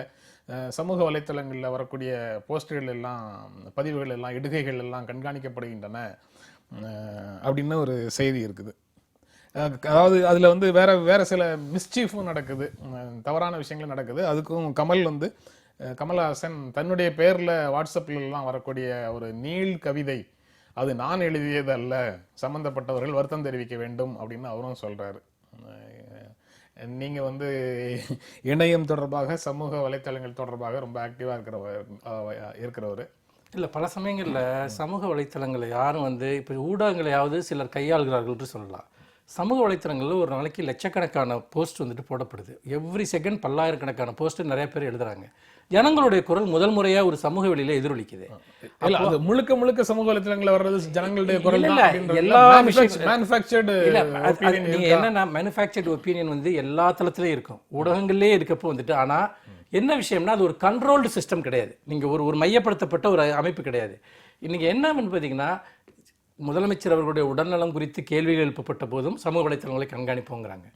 சமூக வலைத்தளங்களில் வரக்கூடிய போஸ்டர்கள் எல்லாம், பதிவுகள் எல்லாம், இடுகைகள் எல்லாம் கண்காணிக்கப்படுகின்றன அப்படின்னு ஒரு செய்தி இருக்குது. அதாவது அதுல வந்து வேற சில மிஸ்சீஃபும் நடக்குது, தவறான விஷயங்களும் நடக்குது. அதுக்கும் கமல்ஹாசன் தன்னுடைய பேர்ல வாட்ஸ்அப்ல எல்லாம் வரக்கூடிய ஒரு நீள் கவிதை, அது நான் எழுதியது அல்ல, சம்பந்தப்பட்டவர்கள் வருத்தம் தெரிவிக்க வேண்டும் அப்படின்னு அவரும் சொல்றாரு. நீங்க வந்து இணையம் தொடர்பாக சமூக வலைத்தளங்கள் தொடர்பாக ரொம்ப ஆக்டிவா இருக்கிறவர். இல்லை, பல சமயங்களில் சமூக வலைத்தளங்களை யாரும் வந்து இப்போ ஊடகங்களையாவது சிலர் கையாளுகிறார்கள் சொல்லலாம். சமூக வலைத்தளங்களில் ஒரு நாளைக்கு லட்சக்கணக்கான போஸ்ட் வந்துட்டு போடப்படுது. எவ்ரி செகண்ட் பல்லாயிரக்கணக்கான போஸ்ட் நிறைய பேர் எழுதுறாங்க. ஜனங்களுடைய குரல் முதல் முறையா ஒரு சமூக வெளியில எதிரொலிக்குது. முழுக்க சமூக வலைத்தளங்கள்ல வர்றது ஜனங்களுடைய குரல் எல்லா என்னன்னா மேனுஃபேக்சர்ட் ஒப்பீனியன் வந்து எல்லா தளத்திலயும் இருக்கும், ஊடகங்கள்லயே இருக்கப்போ வந்துட்டு. ஆனா என்ன விஷயம்னா அது ஒரு கண்ட்ரோல்டு சிஸ்டம் கிடையாது, நீங்க ஒரு மையப்படுத்தப்பட்ட ஒரு அமைப்பு கிடையாது. இன்னைக்கு என்னன்னு பார்த்தீங்கன்னா, முதலமைச்சர் அவர்களுடைய உடல்நலம் குறித்து கேள்விகள் எழுப்பப்பட்ட போதும் சமூக வலைத்தளங்களை கண்காணிப்போங்கிறாங்க.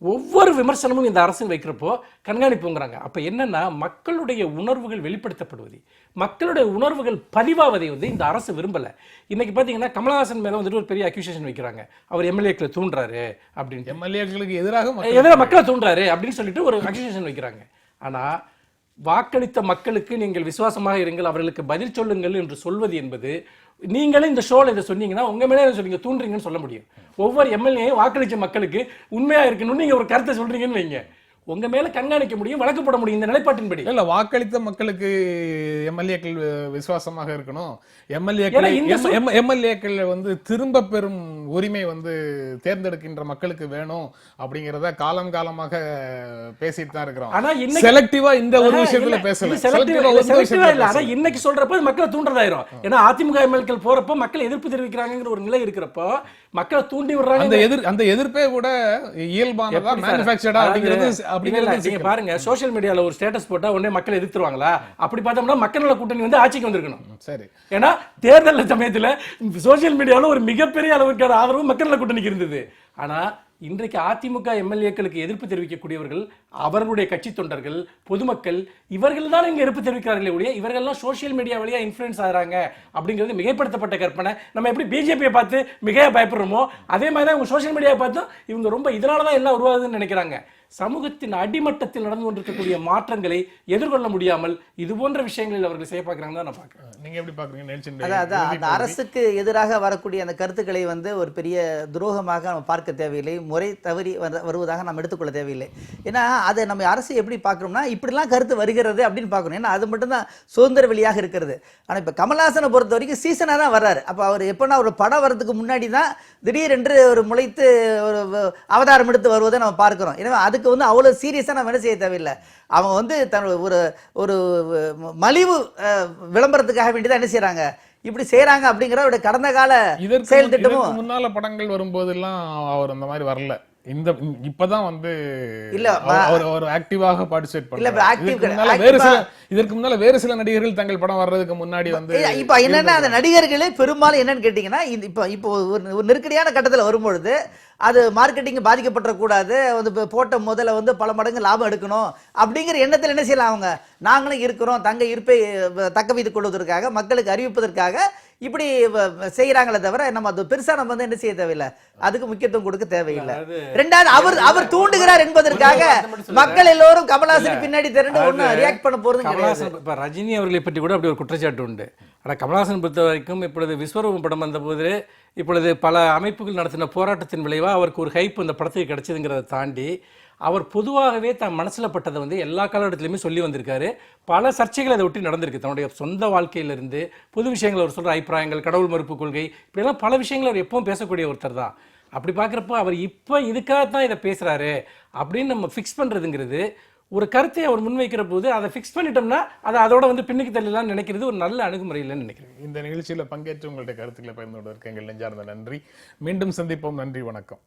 ஒவ்வொரு விமர்சனமும் இந்த அரசு வைக்கிறப்போ கண்காணிப்புங்கிறாங்க. அப்போ என்னன்னா மக்களுடைய உணர்வுகள் வெளிப்படுத்தப்படுவது, மக்களுடைய உணர்வுகள் பதிவாவதை வந்து இந்த அரசு விரும்பலை. இன்னைக்கு பார்த்தீங்கன்னா கமல்ஹாசன் மேலே வந்துட்டு ஒரு பெரிய அக்யூசேஷன் வைக்கிறாங்க, அவர் எம்எல்ஏக்களை தூண்டுறாரு அப்படின்னு, எம்எல்ஏக்களுக்கு எதிராக மக்களை தூண்டுறாரு அப்படின்னு சொல்லிட்டு ஒரு அக்யூசேஷன் வைக்கிறாங்க. ஆனால் வாக்களித்த மக்களுக்கு நீங்கள் விசுவாசமாக இருங்கள், அவர்களுக்கு பதில் சொல்லுங்கள் என்று சொல்வது என்பது, நீங்களே இந்த ஷோல இதை சொன்னீங்கன்னா உங்க மேலே சொன்னீங்க தூண்டுறீங்கன்னு சொல்ல முடியும். ஒவ்வொரு எம்எல்ஏ வாக்களிச்ச மக்களுக்கு உண்மையா இருக்கணும்னு நீங்க ஒரு கருத்தை சொல்றீங்கன்னு வைங்க, உங்க மேல கண்காணிக்க முடியும், வழக்கு போட முடியும் இந்த நிலைப்பாட்டின்படி. இல்ல வாக்களித்த மக்களுக்கு எம்எல்ஏக்கள் விசுவாசமாக இருக்கணும். ஏன்னா இந்த எம்எல்ஏக்கள் வந்து திரும்ப பெறும் உரிமை வந்து தேர்ந்தெடுக்கின்ற மக்களுக்கு வேணும் அப்படிங்கறத காலம் காலமாக பேசிட்டு தான் இருக்கிறோம். ஆனா இன்னைக்கு செலக்டிவா இந்த ஒரு விஷயத்துல பேசல. செலக்டிவா இல்ல. ஆனா இன்னைக்கு சொல்றப்ப மக்களை தூண்டுறதாயிரும். ஏன்னா அதிமுக எம்எல்ஏக்கள் போறப்ப மக்கள் எதிர்ப்பு தெரிவிக்கிறாங்கிற ஒரு நிலை இருக்கிறப்போ மக்களை தூண்டி விடுறாங்க. அந்த எதிர்ப்பே கூட இயல்பானதா மேனுஃபேக்சர்டா அப்படிங்கிறது நீங்க பாருங்க, சோஷியல் மீடியால ஒரு ஸ்டேட்டஸ் போட்டா உடனே மக்கள் எதிர்த்துருவாங்களா? அப்படி பார்த்தோம்னா மக்கள் நல கூட்டணி வந்து ஆட்சிக்கு வந்திருக்கணும். சரி. ஏன்னா தேர்தல் சமயத்துல சோஷியல் மீடியால ஒரு மிகப்பெரிய அளவுக்கான ஆதரவு மக்கள் நல கூட்டணிக்கு இருந்தது. ஆனா இன்றைக்கு அதிமுக எம்எல்ஏக்களுக்கு எதிர்ப்பு தெரிவிக்கக்கூடியவர்கள் அவர்களுடைய கட்சி தொண்டர்கள், பொதுமக்கள், இவர்கள் தான் இங்க எதிர்ப்பு தெரிவிக்கிறார்களே ஒழிய இவர்கள்லாம் சோஷியல் மீடியா வழியா இன்ஃப்ளூயன்ஸ் ஆகிறாங்க அப்படிங்கிறது மிகைப்படுத்தப்பட்ட கற்பனை. நம்ம எப்படி பிஜேபியை பார்த்து மிகையா பயப்படுறோமோ அதே மாதிரி தான் இவங்க சோஷியல் மீடியாவை பார்த்தும் இவங்க ரொம்ப இதனாலதான் எல்லாம் உருவாகுதுன்னு நினைக்கிறாங்க. சமூகத்தின் அடிமட்டத்தில் நடந்து கொண்டிருக்கக்கூடிய மாற்றங்களை எதிர்கொள்ள முடியாமல் இது போன்ற விஷயங்களில் அவர்கள் செய்ய பார்க்கிறாங்க தான் நான் பார்க்கிறேன். நீங்க எப்படி பாக்குறீங்க? அதான் அந்த அரசுக்கு எதிராக வரக்கூடிய அந்த கருத்துக்களை வந்து ஒரு பெரிய துரோகமாக நம்ம பார்க்க தேவையில்லை, முறை தவறி வருவதாக நம்ம எடுத்துக்கொள்ள தேவையில்லை. ஏன்னா அதை நம்ம அரசு எப்படி பார்க்கணும்னா இப்படிலாம் கருத்து வருகிறது அப்படின்னு பார்க்கணும். ஏன்னா அது மட்டும்தான் சுதந்திர வெளியாக இருக்கிறது. ஆனால் இப்போ கமல்ஹாசனை பொறுத்த வரைக்கும் சீசனாக தான் வர்றாரு. அப்போ அவர் எப்போனா ஒரு படம் வர்றதுக்கு முன்னாடி தான் திடீரென்று ஒரு முளைத்து ஒரு அவதாரம் எடுத்து வருவதை நம்ம பார்க்கிறோம். எனவே அதுக்கு வந்து அவ்வளவு சீரியஸா நம்ம என்ன செய்ய தேவையில்லை. அவங்க வந்து ஒரு ஒரு மலிவு விளம்பரத்துக்காக வேண்டிதான் என்ன செய்யறாங்க, இப்படி செய்யறாங்க அப்படிங்கிற கடந்த கால செயல் திட்டமும். முன்னால படங்கள் வரும்போதெல்லாம் அவர் அந்த மாதிரி வரல. இப்பதான் வந்து இல்ல ஒரு ஆக்டிவாக பார்ட்டிசிபேட் பண்ணல. இதற்கு முன்னால வேறு சில நடிகர்கள் தங்கள் படம் வர்றதுக்கு முன்னாடி வந்து இப்ப என்னன்னா அந்த நடிகர்களே பெரும்பாலும் என்னன்னு கேட்டீங்கன்னா இப்போ ஒரு நெருக்கடியான கட்டத்தில் வரும்பொழுது அது மார்க்கெட்டிங் பாதிக்கப்படக்கூடாது, போட்ட முதல்ல வந்து பல மடங்கு லாபம் எடுக்கணும் அப்படிங்கிற எண்ணத்தில் என்ன செய்யலாம், அவங்க நாங்களும் இருக்கிறோம் தங்க இருப்பை தக்க வைத்துக் கொள்வதற்காக மக்களுக்கு அறிவிப்பதற்காக இப்படி செய்யறாங்களே தவிர நம்ம அது பெருசா நம்ம வந்து என்ன செய்ய தேவையில்லை, அதுக்கு முக்கியத்துவம் கொடுக்க தேவையில்லை. ரெண்டாவது அவர் தூண்டுகிறார் என்பதற்காக மக்கள் எல்லோரும் கமல்ஹாசன் பின்னாடி திரண்டு ஒண்ணு ரியாக்ட் பண்ண போறது கிடையாது. இப்ப ரஜினி அவர்களை பற்றி கூட அப்படி ஒரு குற்றச்சாட்டு உண்டு. ஆனா கமல்ஹாசன் பொறுத்த வரைக்கும் இப்பொழுது விஸ்வரூபம் படம் வந்த போது இப்பொழுது பல அமைப்புகள் நடத்தின போராட்டத்தின் விளைவா அவருக்கு ஒரு ஹைப் இந்த படத்துக்கு கிடைச்சதுங்கிறத தாண்டி அவர் பொதுவாகவே தன் மனசுல பட்டதை வந்து எல்லா காலகட்டத்திலுமே சொல்லி வந்திருக்காரு. பல சர்ச்சைகள் அதை ஒட்டி நடந்திருக்கு. தன்னுடைய சொந்த வாழ்க்கையிலிருந்து பொது விஷயங்கள் அவர் சொல்ற அபிப்பிராயங்கள், கடவுள் மறுப்பு கொள்கை, இப்படியெல்லாம் பல விஷயங்கள் அவர் எப்பவும் பேசக்கூடிய ஒருத்தர் தான். அப்படி பார்க்குறப்ப அவர் இப்போ இதுக்காகத்தான் இதை பேசுறாரு அப்படின்னு நம்ம ஃபிக்ஸ் பண்றதுங்கிறது, ஒரு கருத்தை அவர் முன்வைக்கிற போது அதை ஃபிக்ஸ் பண்ணிட்டோம்னா அதை அதோட வந்து பின்னுக்கு தள்ளலாம் நினைக்கிறது ஒரு நல்ல அணுகுமுறை இல்லைன்னு நினைக்கிறேன். இந்த நிகழ்ச்சியில் பங்கேற்று உங்களுடைய கருத்துக்களை பகிர்ந்து கொண்டிருக்க எங்கள் நெஞ்சார்ந்த நன்றி. மீண்டும் சந்திப்போம். நன்றி, வணக்கம்.